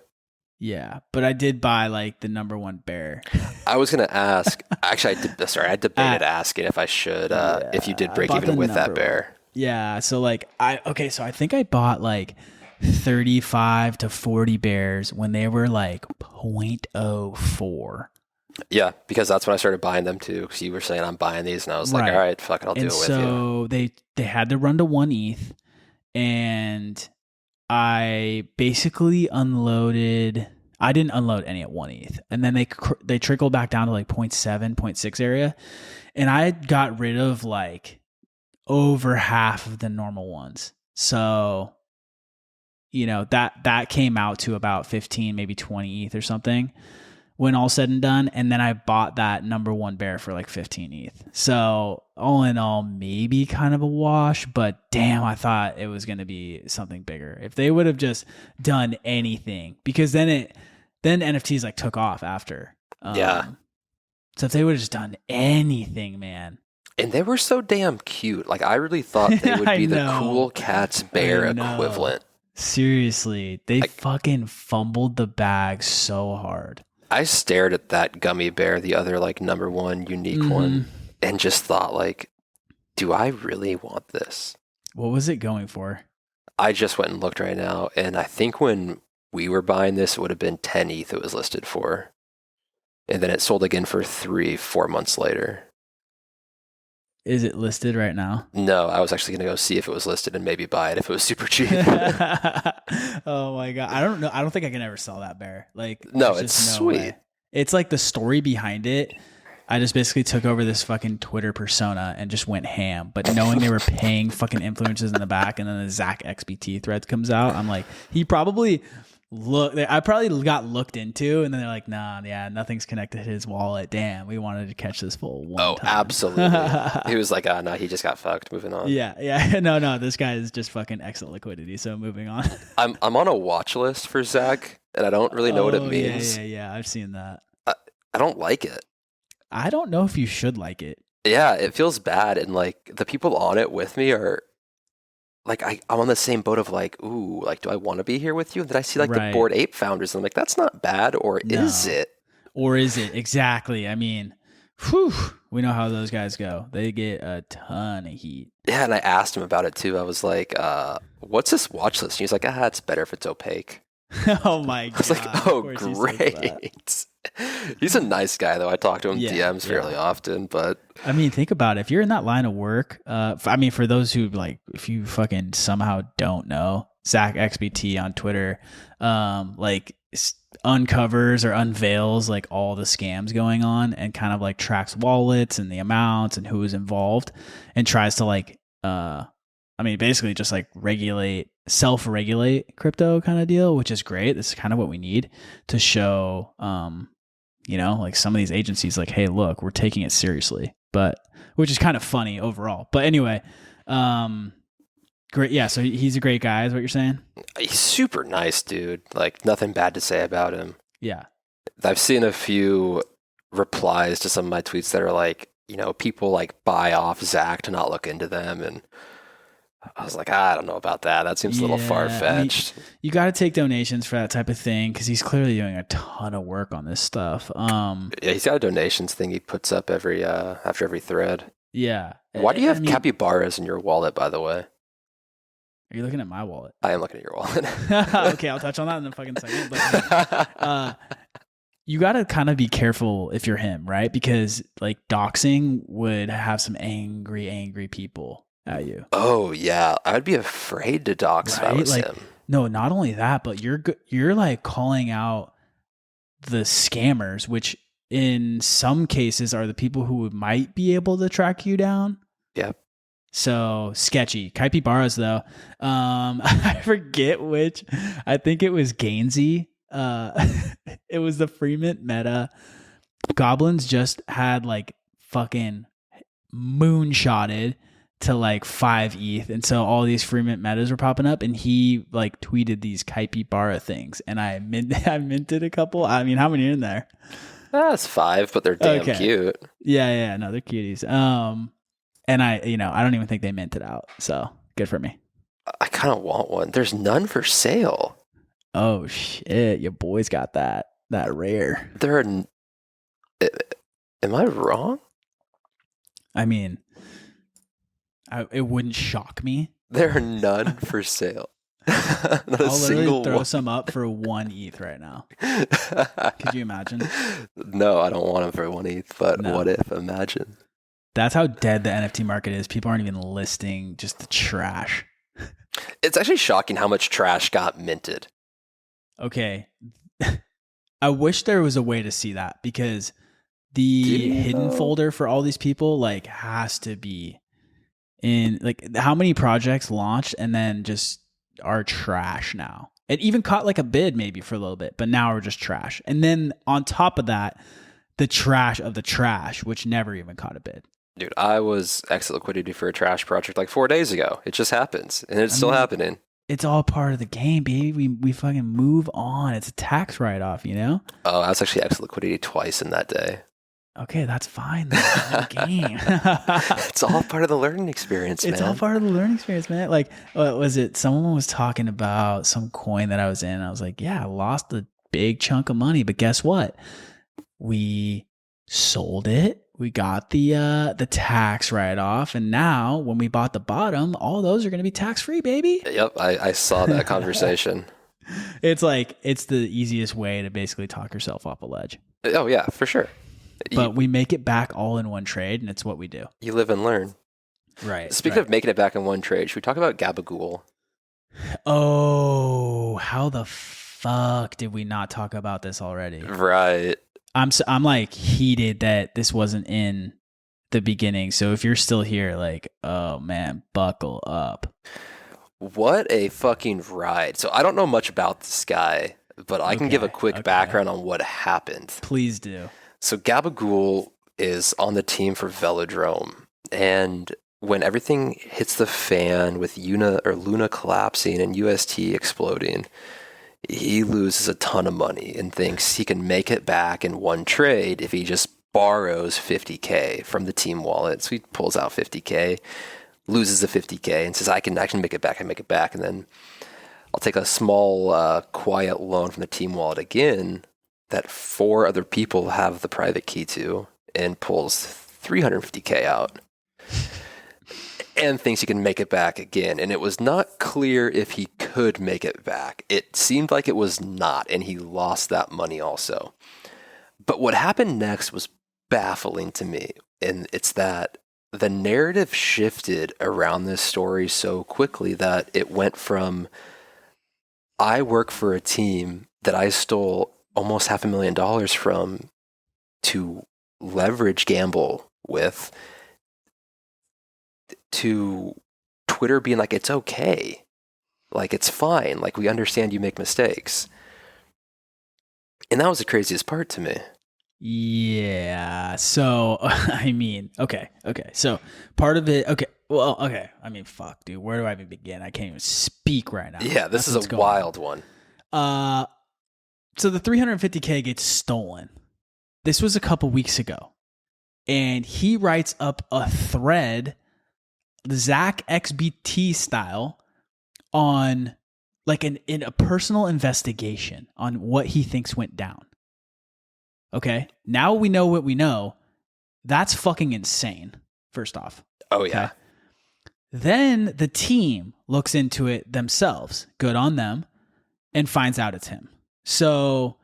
Yeah, but I did buy like the number one bear. I was going to ask, actually, I debated asking if I should, if you did break even with that bear. Yeah, so like, I think I bought like 35 to 40 bears when they were like 0.04. Yeah, because that's when I started buying them too. Because you were saying I'm buying these, and I was like, all right, fuck it, I'll do it with you. So they had to run to 1 ETH, and I basically unloaded. I didn't unload any at 1 ETH, and then they trickled back down to like 0.7, 0.6 area, and I got rid of like over half of the normal ones. So, that came out to about 15, maybe 20 ETH or something when all said and done. And then I bought that number one bear for like 15 ETH. So all in all, maybe kind of a wash, but damn, I thought it was going to be something bigger. If they would have just done anything, because then NFTs like took off after. Yeah. So if they would have just done anything, man. And they were so damn cute. Like I really thought they would be the cool cat's bear equivalent. Seriously, they fucking fumbled the bag so hard. I stared at that gummy bear, the other like number one unique one, and just thought like, do I really want this? What was it going for? I just went and looked right now, and I think when we were buying this, it would have been 10 ETH it was listed for. And then it sold again for 4 months later. Is it listed right now? No, I was actually going to go see if it was listed and maybe buy it if it was super cheap. Oh my God. I don't know. I don't think I can ever sell that bear. Like, no, it's sweet. Way. It's like the story behind it. I just basically took over this fucking Twitter persona and just went ham. But knowing they were paying fucking influencers in the back, and then the Zach XBT thread comes out, I'm like, he probably I probably got looked into, and then they're like, nah, yeah, nothing's connected to his wallet. Damn, we wanted to catch this full one time. Absolutely. He was like, no, he just got fucked. Moving on. Yeah. No, this guy is just fucking exit liquidity. So moving on. I'm on a watch list for Zach, and I don't really know what it means. Yeah. I've seen that. I don't like it. I don't know if you should like it. Yeah, it feels bad, and like the people on it with me are like, I'm on the same boat of like, ooh, like, do I want to be here with you? And then I see like the Bored Ape founders, and I'm like, that's not bad, or is it? Or is it? Exactly. I mean, whew, we know how those guys go. They get a ton of heat. Yeah, and I asked him about it too. I was like, what's this watch list? And he's like, it's better if it's opaque. Oh my God. I was like, oh, great. He's a nice guy, though. I talk to him DMs fairly often, but I mean, think about it. If you're in that line of work, for those who like, if you fucking somehow don't know, Zach XBT on Twitter, like uncovers or unveils like all the scams going on, and kind of like tracks wallets and the amounts and who is involved, and tries to like, basically just like self-regulate crypto kind of deal, which is great. This is kind of what we need to show, like some of these agencies like, hey, look, we're taking it seriously, which is kind of funny overall. But anyway, great. Yeah. So he's a great guy is what you're saying? He's super nice, dude. Like nothing bad to say about him. Yeah. I've seen a few replies to some of my tweets that are like, people like buy off Zach to not look into them. And I was like, I don't know about that. That seems a little far-fetched. You got to take donations for that type of thing, because he's clearly doing a ton of work on this stuff. Yeah, he's got a donations thing he puts up after every thread. Yeah. Why do you have capybaras in your wallet, by the way? Are you looking at my wallet? I am looking at your wallet. Okay, I'll touch on that in a fucking second. But you got to kind of be careful if you're him, right? Because like doxing would have some angry people at you. Oh yeah, I'd be afraid to dox if I was him. No, not only that, but you're like calling out the scammers, which in some cases are the people who might be able to track you down. Yeah. So sketchy. Capybaras though, I forget which. I think it was Gainsey. It was the Freemint meta. Goblins just had like fucking moonshotted to like 5 ETH, and so all these Freemint metas were popping up, and he like tweeted these capybara things, and I minted a couple. I mean, how many are in there? That's 5, but they're damn cute. Yeah, no, they're cuties. And I don't even think they minted out, so good for me. I kind of want one. There's none for sale. Oh shit, your boy's got that rare. Am I wrong? I mean, it wouldn't shock me. There are none for sale. Not I'll literally throw some up for 1 ETH right now. Could you imagine? No, I don't want them for 1 ETH, but no. What if? Imagine. That's how dead the NFT market is. People aren't even listing just the trash. It's actually shocking how much trash got minted. Okay. I wish there was a way to see that, because the hidden folder for all these people like has to be in like how many projects launched and then just are trash now. It even caught like a bid maybe for a little bit, but now we're just trash. And then on top of that, the trash of the trash, which never even caught a bid. Dude, I was exit liquidity for a trash project like 4 days ago. It just happens, and it's still happening. It's all part of the game, baby. We fucking move on. It's a tax write-off, you know? Oh, I was actually exit liquidity twice in that day. Okay, that's fine. That's the game. It's all part of the learning experience, man. It's all part of the learning experience, man. Like, what was it? Someone was talking about some coin that I was in. I was like, yeah, I lost a big chunk of money, but guess what? We sold it. We got the tax write-off, and now when we bought the bottom, all those are going to be tax-free, baby. Yep, I saw that conversation. It's like, it's the easiest way to basically talk yourself off a ledge. Oh yeah, for sure. But we make it back all in one trade, and it's what we do. You live and learn. Right. Speaking of making it back in one trade, should we talk about Gabagool? Oh, how the fuck did we not talk about this already? Right. I'm like heated that this wasn't in the beginning. So if you're still here, like, oh man, buckle up. What a fucking ride. So I don't know much about this guy, but I can give a quick background on what happened. Please do. So Gabagool is on the team for Velodrome, and when everything hits the fan with Luna collapsing and UST exploding, he loses a ton of money and thinks he can make it back in one trade if he just borrows $50K from the team wallet. So he pulls out $50K, loses the $50K, and says, I can make it back, and then I'll take a small quiet loan from the team wallet again that 4 other people have the private key to, and pulls $350K out and thinks he can make it back again. And it was not clear if he could make it back. It seemed like it was not, and he lost that money also. But what happened next was baffling to me, and it's that the narrative shifted around this story so quickly that it went from, I work for a team that I stole almost $500,000 from to leverage gamble with, to Twitter being like, it's okay. Like, it's fine. Like, we understand you make mistakes. And that was the craziest part to me. Yeah. So, I mean, okay. So part of it, I mean, fuck, dude. Where do I even begin? I can't even speak right now. Yeah, this is a wild one. So the $350K gets stolen. This was a couple weeks ago. And he writes up a thread, Zach XBT style, on like in a personal investigation on what he thinks went down. Okay. Now we know what we know. That's fucking insane, first off. Oh, yeah. Okay? Then the team looks into it themselves. Good on them. And finds out it's him. So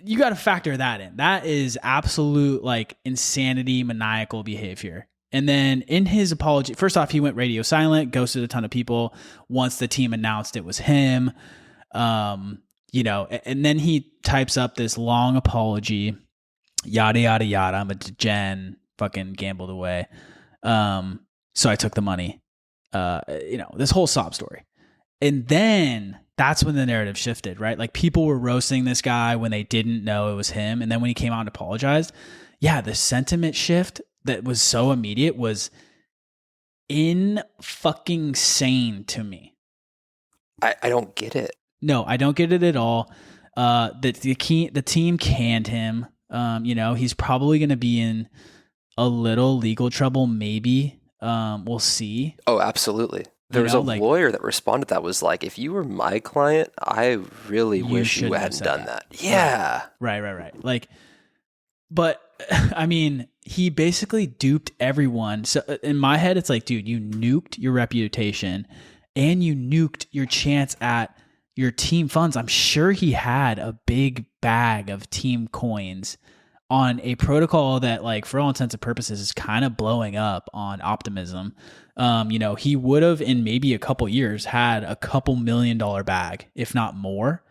you got to factor that in. That is absolute like insanity, maniacal behavior. And then in his apology, first off, he went radio silent, ghosted a ton of people once the team announced it was him. You know, and then he types up this long apology, yada, yada, yada. I'm a degen, fucking gambled away. So I took the money, you know, this whole sob story. And then that's when the narrative shifted, right? Like people were roasting this guy when they didn't know it was him. And then when he came out and apologized, yeah, the sentiment shift that was so immediate was fucking sane to me. I don't get it. No, I don't get it at all. The team canned him. You know, he's probably going to be in a little legal trouble, maybe. We'll see. Oh, absolutely. There was a lawyer that responded that was like, if you were my client, I really wish you hadn't done that. Yeah. Right. Like, but I mean, he basically duped everyone. So in my head, it's like, dude, you nuked your reputation and you nuked your chance at your team funds. I'm sure he had a big bag of team coins on a protocol that, like, for all intents and purposes is kind of blowing up on optimism. You know, he would have in maybe a couple years had a couple $1 million bag, if not more.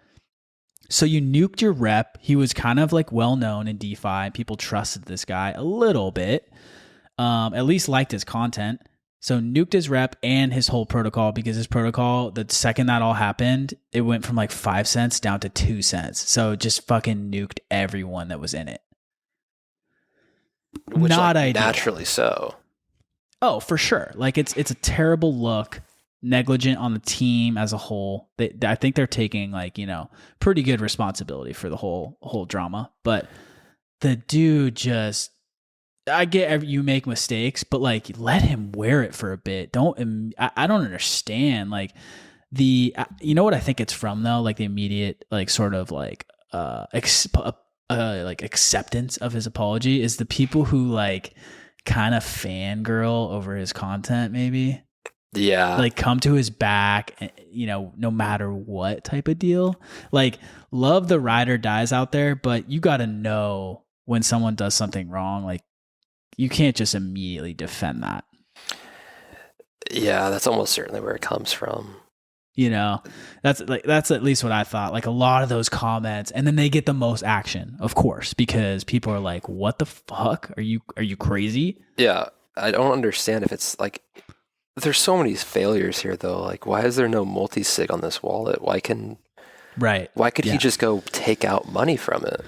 So you nuked your rep. He was kind of like well known in DeFi. People trusted this guy a little bit, at least liked his content. So nuked his rep and his whole protocol, because his protocol, the second that all happened, it went from like 5 cents down to 2 cents. So just fucking nuked everyone that was in it. Which, not like, ideal. Naturally so. Oh, for sure. Like it's a terrible look, negligent on the team as a whole. I think they're taking, like, you know, pretty good responsibility for the whole drama. But the dude just, I get you make mistakes, but like let him wear it for a bit. I don't understand. Like you know what I think it's from though? Like the immediate, like sort of like, like acceptance of his apology is the people who like kind of fangirl over his content, maybe. Yeah. Like come to his back, you know, no matter what type of deal. Like love the ride or dies out there, but you got to know when someone does something wrong. Like you can't just immediately defend that. Yeah, that's almost certainly where it comes from. You know, that's at least what I thought. Like a lot of those comments, and then they get the most action, of course, because people are like, "What the fuck? Are you crazy?" Yeah, I don't understand if it's like there's so many failures here though. Like, why is there no multi-sig on this wallet? Why could he just go take out money from it?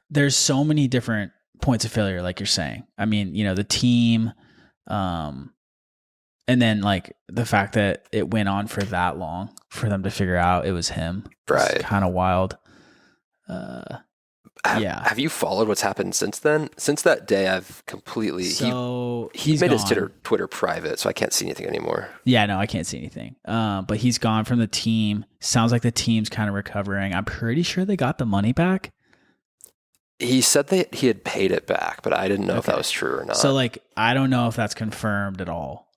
There's so many different points of failure, like you're saying. I mean, you know, the team, and then like the fact that it went on for that long for them to figure out it was him. Right. It's kind of wild. Have you followed what's happened since then? Since that day, I've completely... He made his Twitter private, so I can't see anything anymore. Yeah, no, I can't see anything. But he's gone from the team. Sounds like the team's kind of recovering. I'm pretty sure they got the money back. He said that he had paid it back, but I didn't know if that was true or not. So like, I don't know if that's confirmed at all.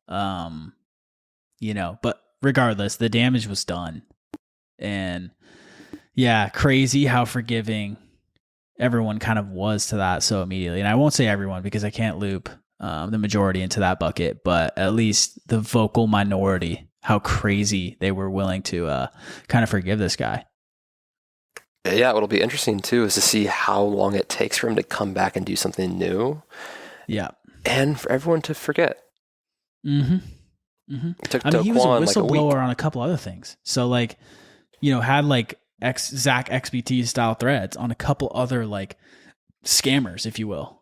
You know, but regardless, the damage was done. And yeah, crazy how forgiving everyone kind of was to that so immediately. And I won't say everyone because I can't loop the majority into that bucket, but at least the vocal minority, how crazy they were willing to kind of forgive this guy. Yeah, what'll be interesting too is to see how long it takes for him to come back and do something new. Yeah. And for everyone to forget. Mm-hmm. Mm-hmm. I mean, he was a whistleblower on a couple other things. So like, you know, had like Zach XBT style threads on a couple other like scammers, if you will.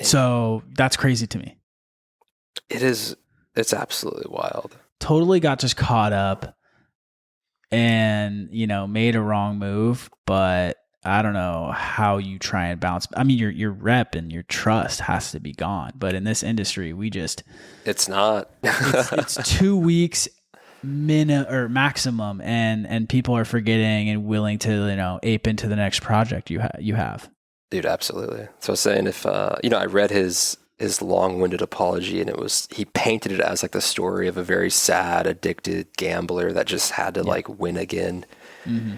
So that's crazy to me. It is. It's absolutely wild. Totally got just caught up and, you know, made a wrong move, but I don't know how you try and bounce. I mean, your rep and your trust has to be gone. But in this industry, it's not. it's 2 weeks maximum, and people are forgetting and willing to, you know, ape into the next project you have. Dude, absolutely. So I was saying if you know, I read his long-winded apology, and he painted it as like the story of a very sad, addicted gambler that just had to like win again. Mm-hmm.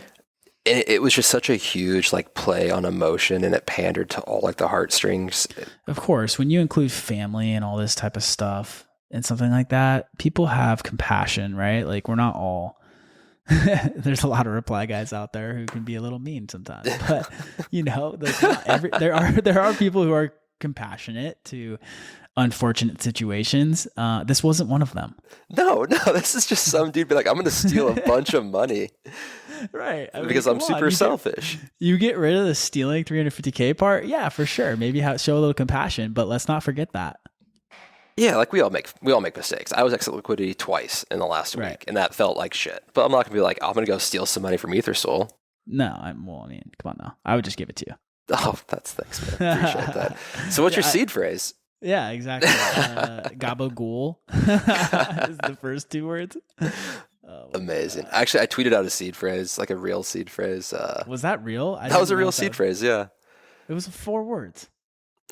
And it was just such a huge like play on emotion, and it pandered to all like the heartstrings. Of course, when you include family and all this type of stuff and something like that, people have compassion, right? Like we're not all. There's a lot of reply guys out there who can be a little mean sometimes, but you know, like there are people who are compassionate to unfortunate situations. This wasn't one of them. No, this is just some dude be like, I'm going to steal a bunch of money. Right. I mean, because I'm super selfish. You get rid of the stealing $350K part. Yeah, for sure. Maybe show a little compassion, but let's not forget that. Yeah, like we all make mistakes. I was exit liquidity twice in the last week, and that felt like shit. But I'm not gonna be like, I'm gonna go steal some money from Ethersole. No, I mean, come on now. I would just give it to you. Oh, thanks, man. Appreciate that. So what's your seed phrase? Yeah, exactly. Gabagool is the first two words. Oh, amazing. God. Actually, I tweeted out a seed phrase, like a real seed phrase. Was that real? That was a real seed phrase, yeah. It was 4 words.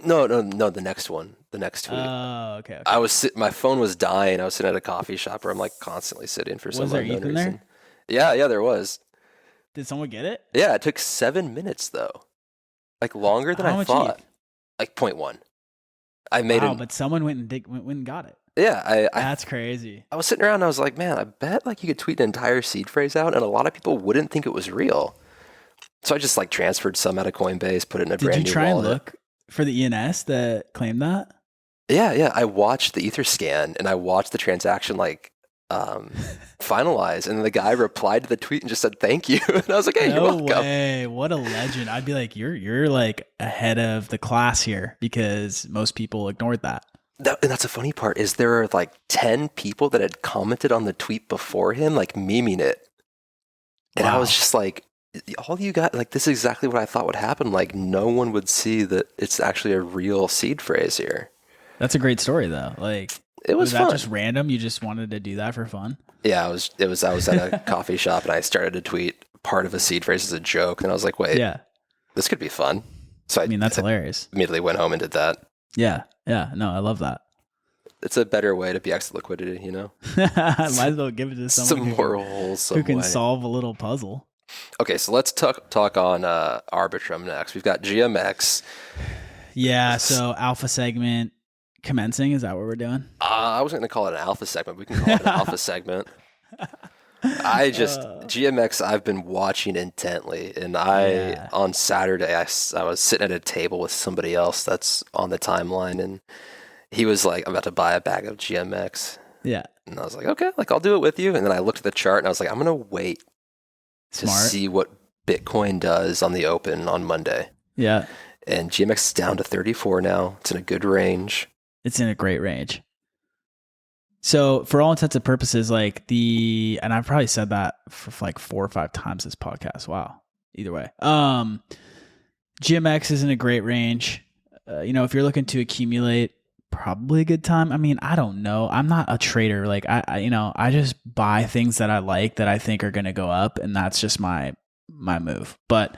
No, the next one. The next tweet. Oh, okay. I was my phone was dying. I was sitting at a coffee shop where I'm like constantly sitting for some unknown reason. Was there ETH in there? Yeah, there was. Did someone get it? Yeah, it took 7 minutes though. Like longer than I thought. Like 0.1. I made it. Wow, but someone went and got it. Yeah, that's crazy. I was sitting around and I was like, man, I bet like you could tweet an entire seed phrase out and a lot of people wouldn't think it was real. So I just like transferred some out of Coinbase, put it in a brand new wallet. Did you try and look for the ENS that claimed that? Yeah. I watched the Etherscan and I watched the transaction like finalize, and the guy replied to the tweet and just said thank you. And I was like, hey, you're welcome. No way. What a legend. I'd be like, you're like ahead of the class here because most people ignored that. And that's the funny part is there are like 10 people that had commented on the tweet before him, like memeing it. And I was just like, all you got, like, this is exactly what I thought would happen. Like, no one would see that it's actually a real seed phrase here. That's a great story though. Like, It was that fun. just random? You just wanted to do that for fun? Yeah, I was at a coffee shop and I started to tweet part of a seed phrase as a joke, and I was like, wait, Yeah. this could be fun. So I mean, that's hilarious. immediately went home and did that. Yeah. Yeah. No, I love that. It's a better way to be exit liquidity, you know? Might as well give it to someone who can solve a little puzzle. Okay, so let's talk on Arbitrum next. We've got GMX. Yeah, so alpha segment commencing. Is that what we're doing? I wasn't going to call it an alpha segment. We can call it an alpha segment. GMX, I've been watching intently, and on Saturday, I was sitting at a table with somebody else that's on the timeline, and he was like, I'm about to buy a bag of GMX. Yeah. And I was like, okay, like I'll do it with you. And then I looked at the chart and I was like, I'm going to wait to see what Bitcoin does on the open on Monday. Yeah. And GMX is down to 34 now. It's in a good range. It's in a great range. So for all intents and purposes, and I've probably said that for like 4 or 5 times this podcast. Wow. Either way. GMX is in a great range. If you're looking to accumulate, probably a good time. I mean, I don't know. I'm not a trader. Like I just buy things that I like that I think are going to go up, and that's just my move. But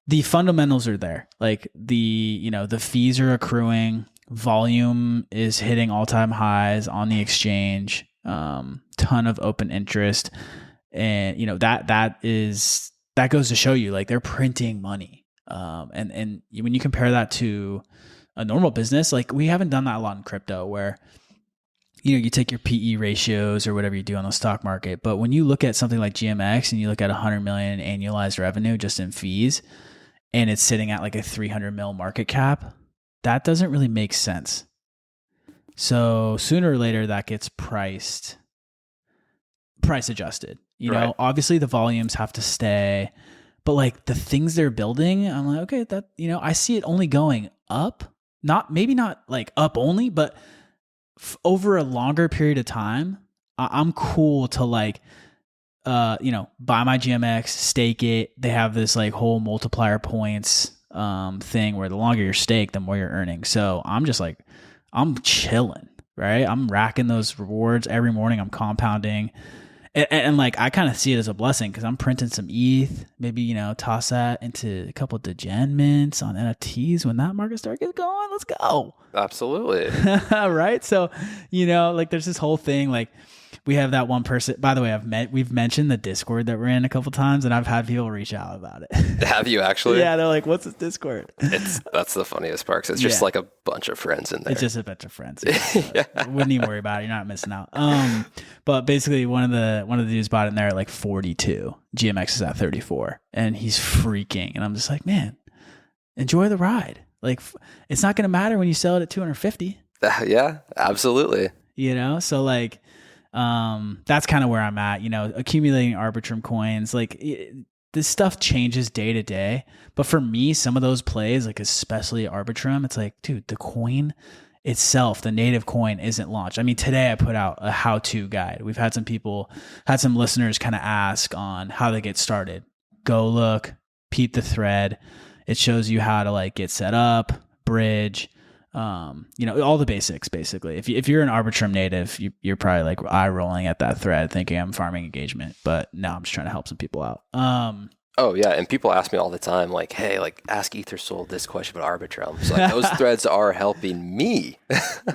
the fundamentals are there. Like the fees are accruing, volume is hitting all-time highs on the exchange, ton of open interest, and that goes to show you, like, they're printing money. And when you compare that to a normal business, like, we haven't done that a lot in crypto, where you take your PE ratios or whatever you do on the stock market. But when you look at something like GMX and you look at 100 million annualized revenue just in fees, and it's sitting at like a 300 mil market cap, that doesn't really make sense. So sooner or later that gets price adjusted. Right. Obviously the volumes have to stay, but like the things they're building, I'm like, okay, that, I see it only going up. Maybe not like up only, but over a longer period of time, I'm cool to like, buy my GMX, stake it. They have this like whole multiplier points thing where the longer you're staked, the more you're earning. So I'm just like, I'm chilling, right? I'm racking those rewards every morning. I'm compounding. And like, I kind of see it as a blessing because I'm printing some ETH, maybe, toss that into a couple of degen mints on NFTs when that market start gets going. Let's go. Absolutely. Right. So, like, there's this whole thing, like, we have that one person, by the way, we've mentioned the Discord that we're in a couple times, and I've had people reach out about it. Have you actually? Yeah. They're like, what's this Discord? That's the funniest part, because it's just like a bunch of friends in there. It's just a bunch of friends. Yeah. Wouldn't even worry about it. You're not missing out. But basically one of the dudes bought it in there at like 42. GMX is at 34, and he's freaking. And I'm just like, man, enjoy the ride. Like, it's not going to matter when you sell it at 250. Yeah, absolutely. So like, that's kind of where I'm at, accumulating Arbitrum coins. Like, this stuff changes day to day, but for me, some of those plays, like especially Arbitrum, it's like, dude, the coin itself, the native coin, isn't launched. I mean, today I put out a how-to guide. We've had some listeners kind of ask on how they get started. Go look, peep the thread. It shows you how to like get set up, bridge, all the basics, basically. If you're an Arbitrum native, you're probably like eye rolling at that thread thinking I'm farming engagement, but no, I'm just trying to help some people out. Oh yeah, and people ask me all the time, like, hey, like, ask Ethersole this question about Arbitrum. So like, those threads are helping me.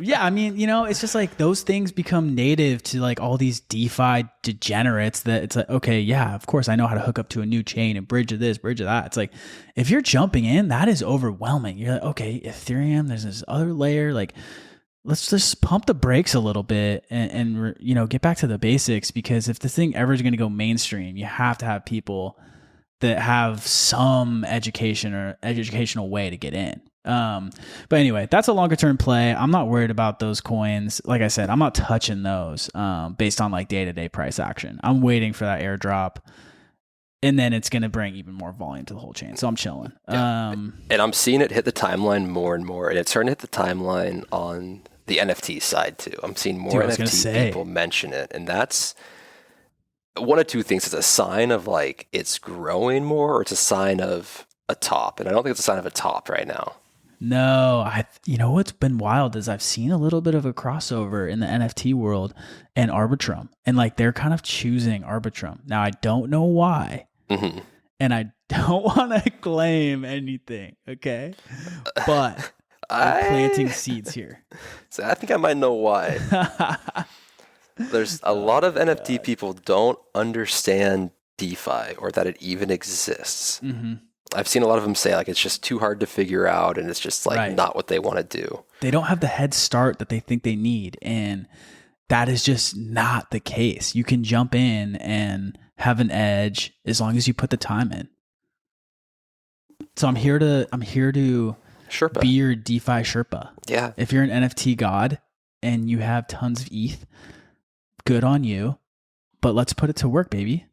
Yeah, I mean, it's just like those things become native to like all these DeFi degenerates that it's like, okay, yeah, of course I know how to hook up to a new chain and bridge to this, bridge to that. It's like, if you're jumping in, that is overwhelming. You're like, okay, Ethereum, there's this other layer, like, let's just pump the brakes a little bit and get back to the basics, because if this thing ever is going to go mainstream, you have to have people that have some education or educational way to get in. But anyway, that's a longer term play. I'm not worried about those coins. Like I said, I'm not touching those based on like day-to-day price action. I'm waiting for that airdrop, and then it's going to bring even more volume to the whole chain. So I'm chilling. Yeah. And I'm seeing it hit the timeline more and more, and it's starting to hit the timeline on the NFT side too. I'm seeing more NFT people mention it, and that's one of two things. It's a sign of like it's growing more, or it's a sign of a top. And I don't think it's a sign of a top right now. No, you know what's been wild is I've seen a little bit of a crossover in the NFT world and Arbitrum, and like they're kind of choosing Arbitrum. Now I don't know why, and I don't want to claim anything, okay? But I'm planting seeds here. So I think I might know why. There's a lot of NFT people don't understand DeFi or that it even exists. I've seen a lot of them say like it's just too hard to figure out and it's just like not what they want to do. They don't have the head start that they think they need, and that is just not the case. You can jump in and have an edge as long as you put the time in. So I'm here to Sherpa. Be your DeFi Sherpa. Yeah. If you're an NFT god and you have tons of ETH, good on you. But let's put it to work, baby.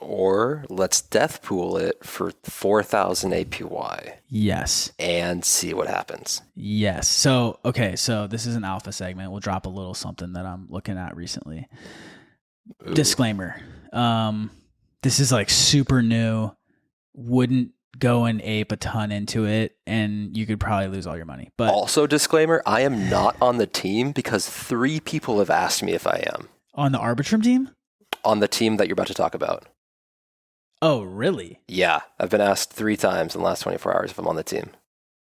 Or let's death pool it for 4,000 APY. Yes. And see what happens. Yes. So, okay. So this is an alpha segment. We'll drop a little something that I'm looking at recently. Ooh. Disclaimer. This is like super new. Wouldn't go and ape a ton into it, and you could probably lose all your money. But also disclaimer, I am not on the team because 3 people have asked me if I am. On the Arbitrum team? On the team that you're about to talk about. Oh, really? Yeah. I've been asked 3 times in the last 24 hours if I'm on the team.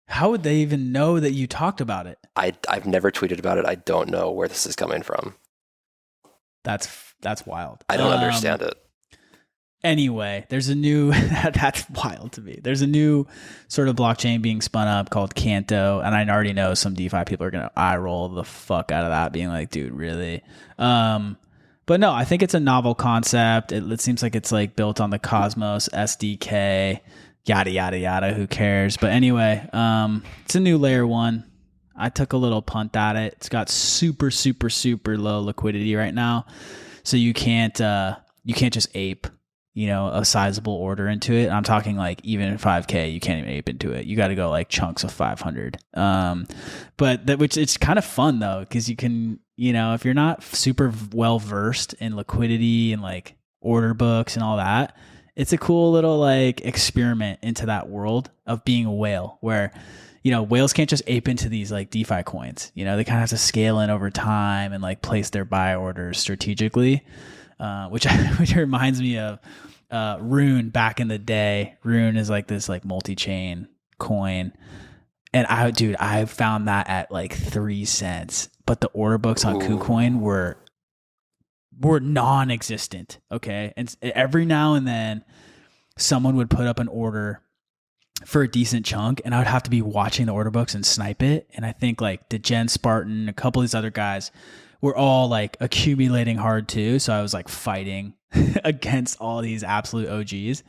How would they even know that you talked about it? I've never tweeted about it. I don't know where this is coming from. That's wild. I don't understand it. Anyway, there's a new, that's wild to me. There's a new sort of blockchain being spun up called Canto. And I already know some DeFi people are going to eye roll the fuck out of that, being like, dude, really? But no, I think it's a novel concept. It seems like it's like built on the Cosmos SDK, yada, yada, yada. Who cares? But anyway, it's a new layer 1. I took a little punt at it. It's got super, super, super low liquidity right now. So you can't just ape, a sizable order into it. I'm talking like even 5K, you can't even ape into it. You got to go like chunks of 500. Which it's kind of fun though, because you can, if you're not super well versed in liquidity and like order books and all that, it's a cool little like experiment into that world of being a whale where, whales can't just ape into these like DeFi coins. They kind of have to scale in over time and like place their buy orders strategically, which reminds me of Rune back in the day. Rune is like this like multi-chain coin. And I found that at like 3 cents, but the order books on KuCoin were non-existent. Okay. And every now and then someone would put up an order for a decent chunk and I would have to be watching the order books and snipe it. And I think like Degen Spartan, a couple of these other guys were all like accumulating hard too. So I was like fighting against all these absolute OGs.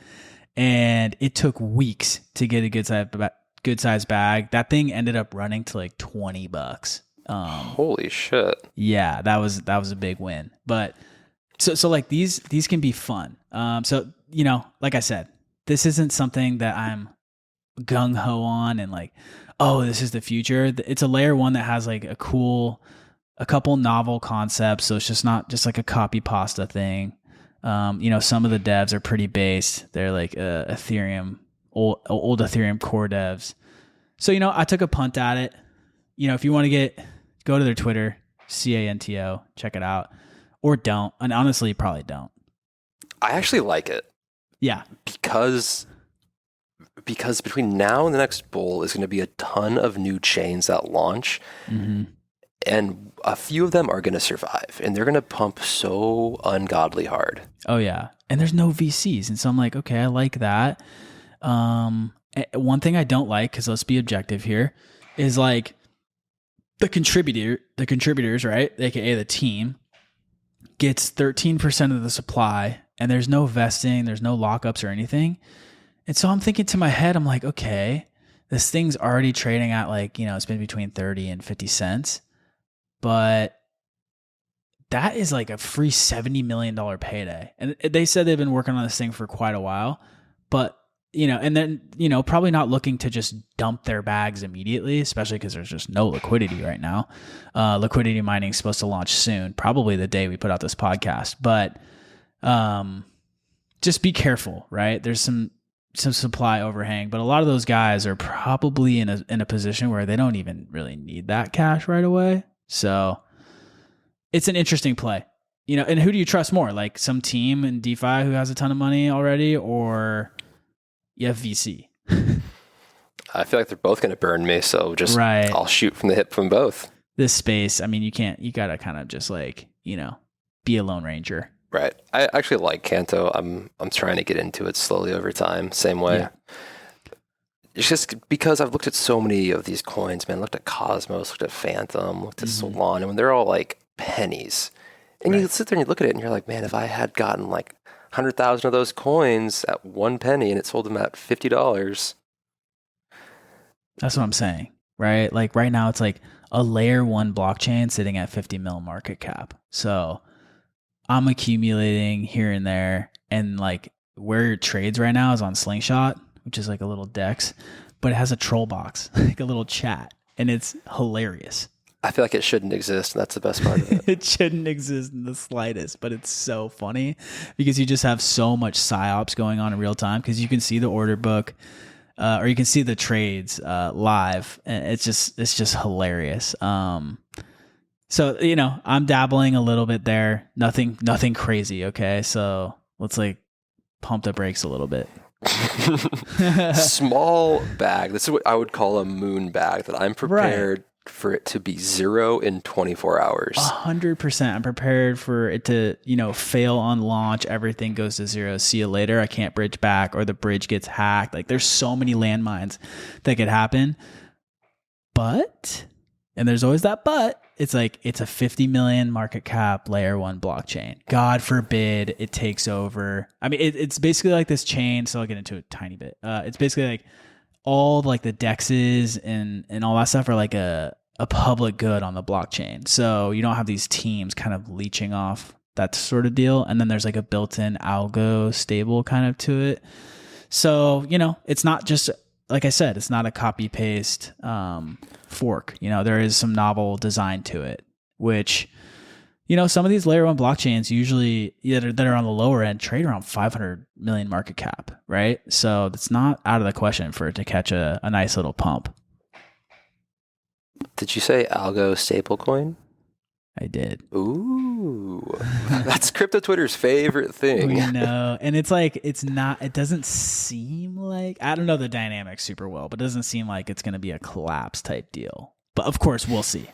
And it took weeks to get a good size bag. That thing ended up running to like $20. Holy shit. Yeah, that was a big win. But so like these can be fun. So, like I said, this isn't something that I'm gung ho on and like, oh, this is the future. It's a layer 1 that has like a couple novel concepts. So it's just not just like a copy pasta thing. Some of the devs are pretty base. They're like Ethereum, old Ethereum core devs. So, I took a punt at it. If you want to go to their Twitter, CANTO, check it out, or don't. And honestly, probably don't. I actually like it. Yeah. Because between now and the next bull is going to be a ton of new chains that launch. Mm-hmm. And a few of them are going to survive, and they're going to pump so ungodly hard. Oh, yeah. And there's no VCs. And so I'm like, okay, I like that. One thing I don't like, because let's be objective here, is like the contributors, right? AKA the team, gets 13% of the supply, and there's no vesting, there's no lockups or anything. And so I'm thinking to my head, I'm like, okay, this thing's already trading at like, it's been between 30 and 50 cents. But that is like a free $70 million payday. And they said they've been working on this thing for quite a while, but and then, probably not looking to just dump their bags immediately, especially because there's just no liquidity right now. Liquidity mining is supposed to launch soon, probably the day we put out this podcast. But just be careful, right? There's some supply overhang, but a lot of those guys are probably in a position where they don't even really need that cash right away. So it's an interesting play, and who do you trust more? Like some team in DeFi who has a ton of money already, or you have VC? I feel like they're both going to burn me. So just, right. I'll shoot from the hip from both. This space, I mean, you got to kind of just like, be a lone ranger. Right. I actually like Canto. I'm trying to get into it slowly over time. Same way. Yeah. It's just because I've looked at so many of these coins, man. Looked at Cosmos, looked at Phantom, looked at Solana, and they're all like pennies. And you sit there and you look at it and you're like, man, if I had gotten like 100,000 of those coins at 1 penny and it sold them at $50. That's what I'm saying, right? Like right now it's like a layer 1 blockchain sitting at 50 mil market cap. So I'm accumulating here and there, and like where it trades right now is on Slingshot, which is like a little DEX, but it has a troll box, like a little chat, and it's hilarious. I feel like it shouldn't exist, and that's the best part of it. It shouldn't exist in the slightest, but it's so funny because you just have so much psyops going on in real time because you can see the order book, or you can see the trades live, and it's just hilarious. So, I'm dabbling a little bit there. Nothing crazy, okay? So let's like pump the brakes a little bit. Small bag. This is what I would call a moon bag, that I'm prepared for it to be 0 in 24 hours. 100%. I'm prepared for it to, fail on launch. Everything goes to 0. See you later. I can't bridge back, or the bridge gets hacked. Like there's so many landmines that could happen. But, and there's always that but, it's like, it's a 50 million market cap layer 1 blockchain. God forbid it takes over. I mean, it's basically like this chain. So I'll get into it a tiny bit. It's basically like all like the DEXs and all that stuff are like a public good on the blockchain. So you don't have these teams kind of leeching off that sort of deal. And then there's like a built-in algo stable kind of to it. So, it's not just, like I said, it's not a copy paste fork. There is some novel design to it, which, some of these layer 1 blockchains usually that are on the lower end trade around 500 million market cap, right? So it's not out of the question for it to catch a nice little pump. Did you say algo stablecoin? I did. Ooh, that's crypto Twitter's favorite thing. We know. And it's like, it doesn't seem like, I don't know the dynamics super well, but it doesn't seem like it's going to be a collapse type deal. But of course, we'll see.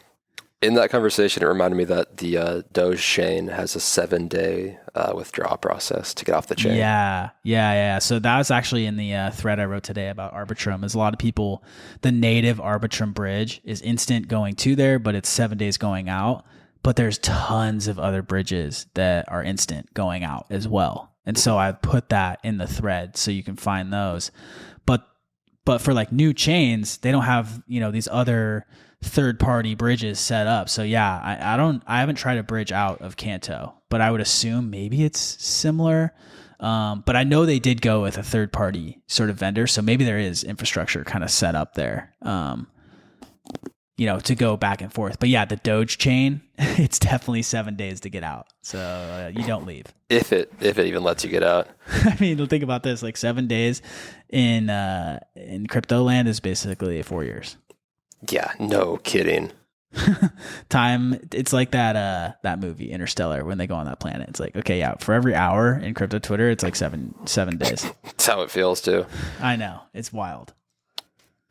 In that conversation, it reminded me that the Doge chain has a 7-day withdrawal process to get off the chain. Yeah. So that was actually in the thread I wrote today about Arbitrum. Is a lot of people, the native Arbitrum bridge is instant going to there, but it's 7 days going out. But there's tons of other bridges that are instant going out as well. And so I put that in the thread so you can find those. But for like new chains, they don't have, these other third-party bridges set up. So yeah, I haven't tried a bridge out of Canto, but I would assume maybe it's similar. But I know they did go with a third-party sort of vendor, so maybe there is infrastructure kind of set up there, to go back and forth. But yeah, the Doge chain, it's definitely 7 days to get out. So you don't leave. If it even lets you get out. I mean, think about this, like 7 days in crypto land is basically 4 years. Yeah, no kidding. Time, it's like that movie Interstellar when they go on that planet. It's like, okay, yeah, for every hour in crypto Twitter, it's like seven days. That's how it feels too. I know, it's wild.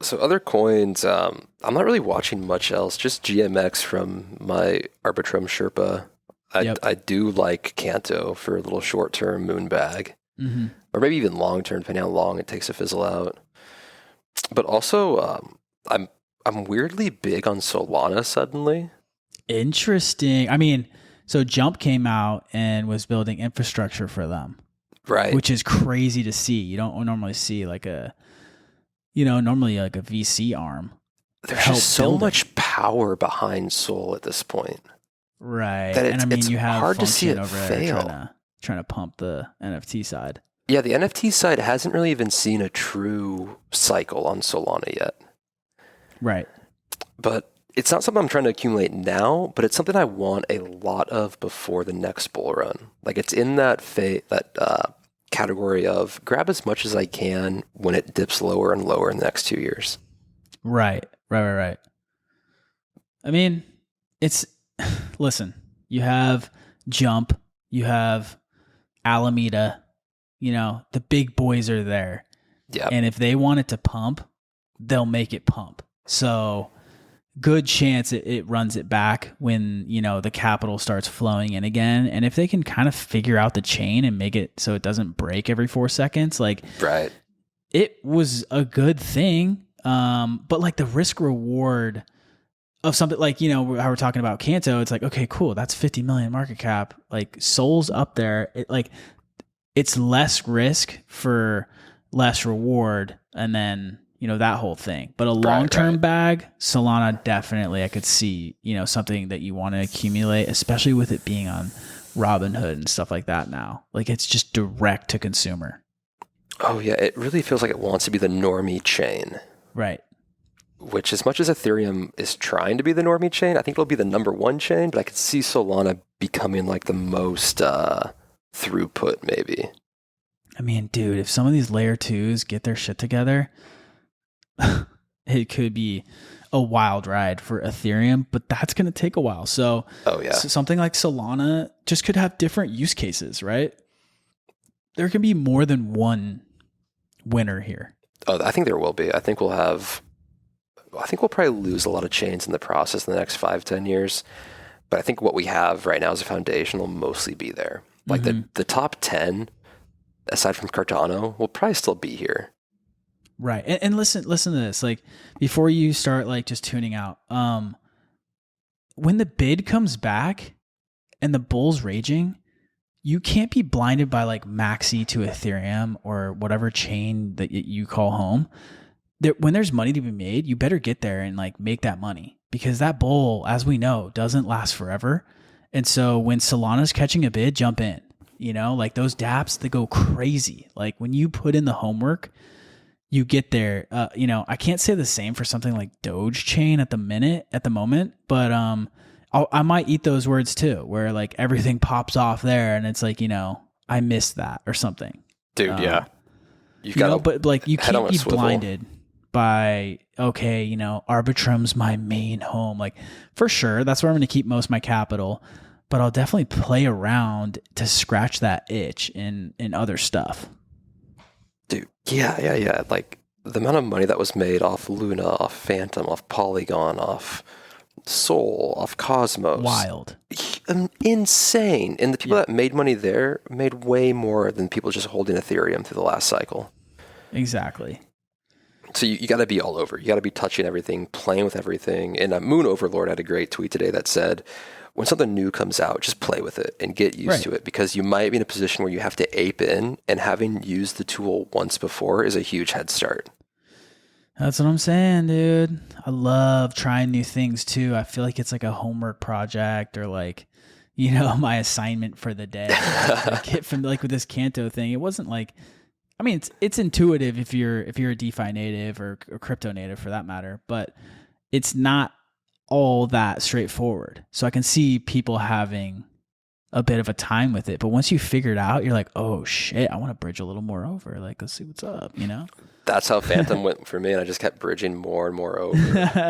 So other coins, I'm not really watching much else, just GMX from my Arbitrum Sherpa. I do like Canto for a little short-term moon bag, or maybe even long-term, depending on how long it takes to fizzle out. But also, I'm weirdly big on Solana suddenly. Interesting. I mean, so Jump came out and was building infrastructure for them, right? Which is crazy to see. You don't normally see like normally like a VC arm. There's just so much power behind Sol at this point. Right. And it's you have hard to see it over fail. Trying to pump the NFT side. Yeah, the NFT side hasn't really even seen a true cycle on Solana yet. Right. But It's not something I'm trying to accumulate now, but it's something I want a lot of before the next bull run. Like it's in that category of grab as much as I can when it dips lower and lower in the next 2 years. Right. I mean, listen, you have Jump, you have Alameda, the big boys are there. Yeah. And if they want it to pump, they'll make it pump. So good chance it runs it back when, the capital starts flowing in again. And if they can kind of figure out the chain and make it so it doesn't break every 4 seconds, like right. It was a good thing. But like the risk reward of something like, how we're talking about Canto, it's like, okay, cool. That's 50 million market cap. Like Sol's up there. It's less risk for less reward. And then, that whole thing, but a long-term bag, Solana, definitely I could see, something that you want to accumulate, especially with it being on Robinhood and stuff like that now. Like it's just direct to consumer. Oh yeah. It really feels like it wants to be the normie chain. Right. Which as much as Ethereum is trying to be the normie chain, I think it'll be the number one chain, but I could see Solana becoming like the most throughput maybe. I mean, dude, if some of these layer 2s get their shit together, it could be a wild ride for Ethereum, but that's going to take a while. So, so something like Solana just could have different use cases, right? There can be more than one winner here. Oh, I think there will be. I think we'll probably lose a lot of chains in the process in the next 5-10 years. But I think what we have right now as a foundation will mostly be there. Like the top 10, aside from Cardano, will probably still be here. Right. And listen to this, like before you start like just tuning out, when the bid comes back and the bull's raging, you can't be blinded by like Maxi to Ethereum or whatever chain that you call home. When there's money to be made, you better get there and like make that money, because that bull, as we know, doesn't last forever. And so when Solana's catching a bid, jump in, like those dApps, they go crazy. Like when you put in the homework, you get there. I can't say the same for something like Doge chain at the moment, but I might eat those words too, where like everything pops off there and it's like, I missed that or something. Dude, yeah. You've got but like you can't be blinded by, okay, Arbitrum's my main home. Like for sure, that's where I'm going to keep most of my capital, but I'll definitely play around to scratch that itch in other stuff. Dude, yeah. Like the amount of money that was made off Luna, off Phantom, off Polygon, off Sol, off Cosmos. Wild. Insane. And the people that made money there made way more than people just holding Ethereum through the last cycle. Exactly. So you got to be all over. You got to be touching everything, playing with everything. And Moon Overlord had a great tweet today that said, when something new comes out, just play with it and get used to it, because you might be in a position where you have to ape in, and having used the tool once before is a huge head start. That's what I'm saying, dude. I love trying new things too. I feel like it's like a homework project or like, my assignment for the day. Like with this Canto thing, it wasn't like, I mean, it's intuitive if you're a DeFi native or crypto native for that matter, but it's not all that straightforward. So I can see people having a bit of a time with it, but once you figure it out, you're like, oh shit, I want to bridge a little more over. Like, let's see what's up, That's how Phantom went for me, and I just kept bridging more and more over.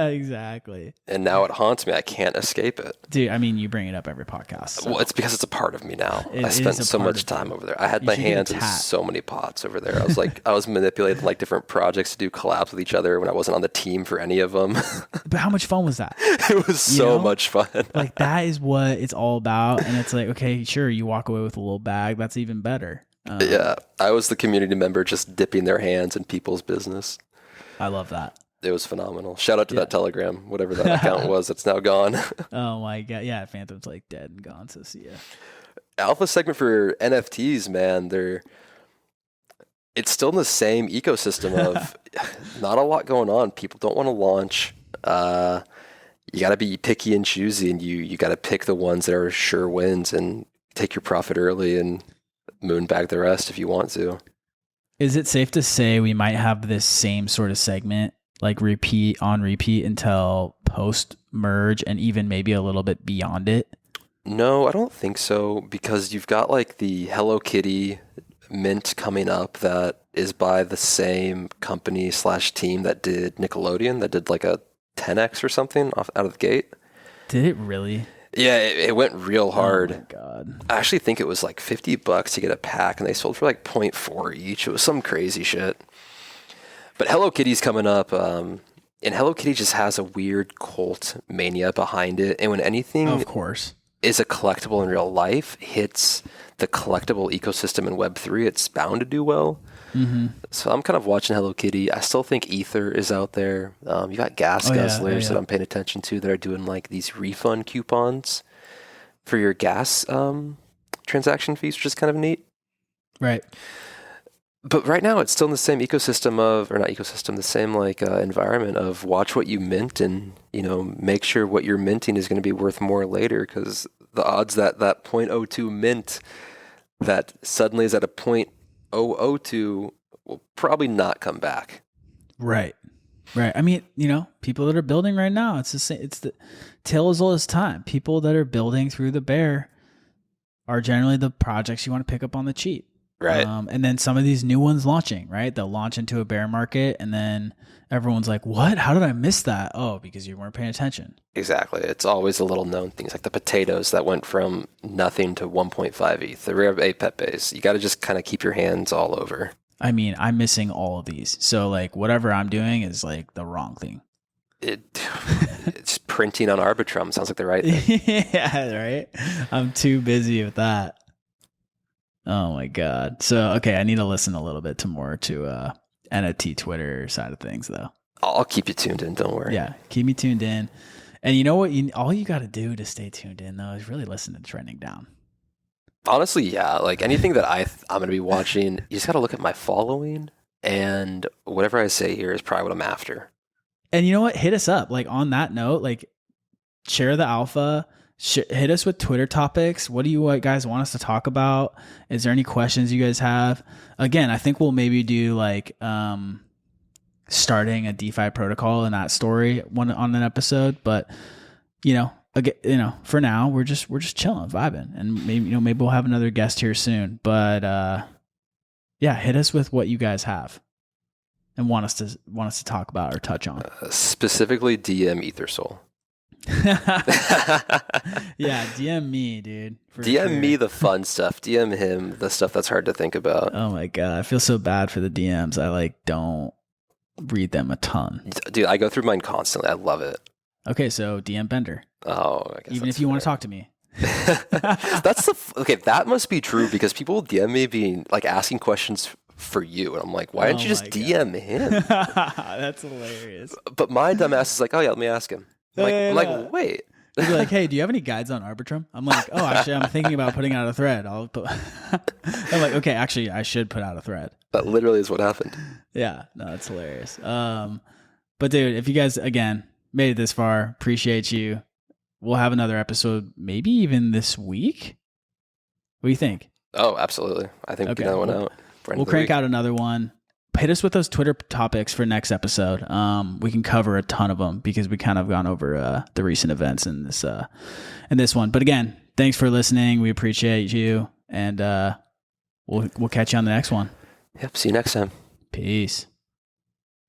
Exactly. And now it haunts me. I can't escape it. Dude, I mean, you bring it up every podcast. So. Well, it's because it's a part of me now. I spent so much time over there. I had my hands in so many pots over there. I was manipulating like different projects to do collabs with each other when I wasn't on the team for any of them. But how much fun was that? It was so much fun. Like that is what it's all about. And it's like, okay, sure, you walk away with a little bag. That's even better. Yeah, I was the community member just dipping their hands in people's business. I love that. It was phenomenal. Shout out to that Telegram, whatever that account was. It's now gone. Oh my God. Yeah, Phantom's like dead and gone, so see ya. Alpha segment for NFTs, man. It's still in the same ecosystem of not a lot going on. People don't want to launch. You got to be picky and choosy, and you got to pick the ones that are sure wins and take your profit early and moonbag the rest if you want to. Is it safe to say we might have this same sort of segment, like repeat until post merge and even maybe a little bit beyond it? No, I don't think so, because you've got like the Hello Kitty mint coming up that is by the same company / team that did Nickelodeon, that did like a 10x or something out of the gate. Did it really? Yeah, it went real hard. Oh my God. I actually think it was like $50 to get a pack, and they sold for like 0.4 each. It was some crazy shit. But Hello Kitty's coming up, and Hello Kitty just has a weird cult mania behind it. And when anything, of course, is a collectible in real life, hits the collectible ecosystem in Web3, it's bound to do well. Mm-hmm. So I'm kind of watching Hello Kitty. I still think Ether is out there. You got gas guzzlers that I'm paying attention to that are doing like these refund coupons for your gas transaction fees, which is kind of neat. Right. But right now it's still in the same ecosystem the same like environment of watch what you mint, and, you know, make sure what you're minting is going to be worth more later, because the odds that 0.02 mint that suddenly is at a 0.002 will probably not come back. Right. I mean, you know, people that are building right now, it's the same. It's the tale as old as time. People that are building through the bear are generally the projects you want to pick up on the cheap. Right. And then some of these new ones launching, right? They'll launch into a bear market, and then everyone's like, what? How did I miss that? Oh, because you weren't paying attention. Exactly. It's always the little known things, like the potatoes that went from nothing to 1.5 ETH, the rare Pepe's. You got to just kind of keep your hands all over. I mean, I'm missing all of these. So like whatever I'm doing is like the wrong thing. It's printing on Arbitrum. Sounds like the right thing. Yeah, right? I'm too busy with that. Oh my God. So, okay, I need to listen a little bit more to NFT Twitter side of things, though. I'll keep you tuned in. Don't worry. Yeah, keep me tuned in. And you know what? All you got to do to stay tuned in, though, is really listen to Trending Down. Honestly, yeah. Like anything that I'm going to be watching, you just got to look at my following, and whatever I say here is probably what I'm after. And you know what? Hit us up. Like on that note, like share the alpha. Hit us with Twitter topics. What do you guys want us to talk about? Is there any questions you guys have? Again, I think we'll maybe do like starting a DeFi protocol in that story on an episode. But for now we're just chilling, vibing, and maybe we'll have another guest here soon. But hit us with what you guys have and want us to talk about or touch on. Specifically, DM Ethersole. Yeah, DM me, dude. DM me the fun stuff. DM him the stuff that's hard to think about. Oh my God, I feel so bad for the DMs. I don't read them a ton. Dude, I go through mine constantly. I love it. Okay, so DM Bender. Oh, I guess even if you want to talk to me. That must be true, because people will DM me being like asking questions for you, and I'm like, why didn't you just DM him? That's hilarious. But my dumb ass is like, oh yeah, let me ask him. I'm like, wait. They'd be like, hey, do you have any guides on Arbitrum? I'm like, oh, actually, I'm thinking about putting out a thread. I'm like, okay, actually, I should put out a thread. That literally is what happened. Yeah, no, that's hilarious. But dude, if you guys, again, made it this far, appreciate you. We'll have another episode, maybe even this week. What do you think? Oh, absolutely. I think we'll get another one out. We'll crank out another one. Hit us with those Twitter topics for next episode. We can cover a ton of them because we kind of gone over the recent events in this one. But again, thanks for listening. We appreciate you, and we'll catch you on the next one. Yep. See you next time. Peace.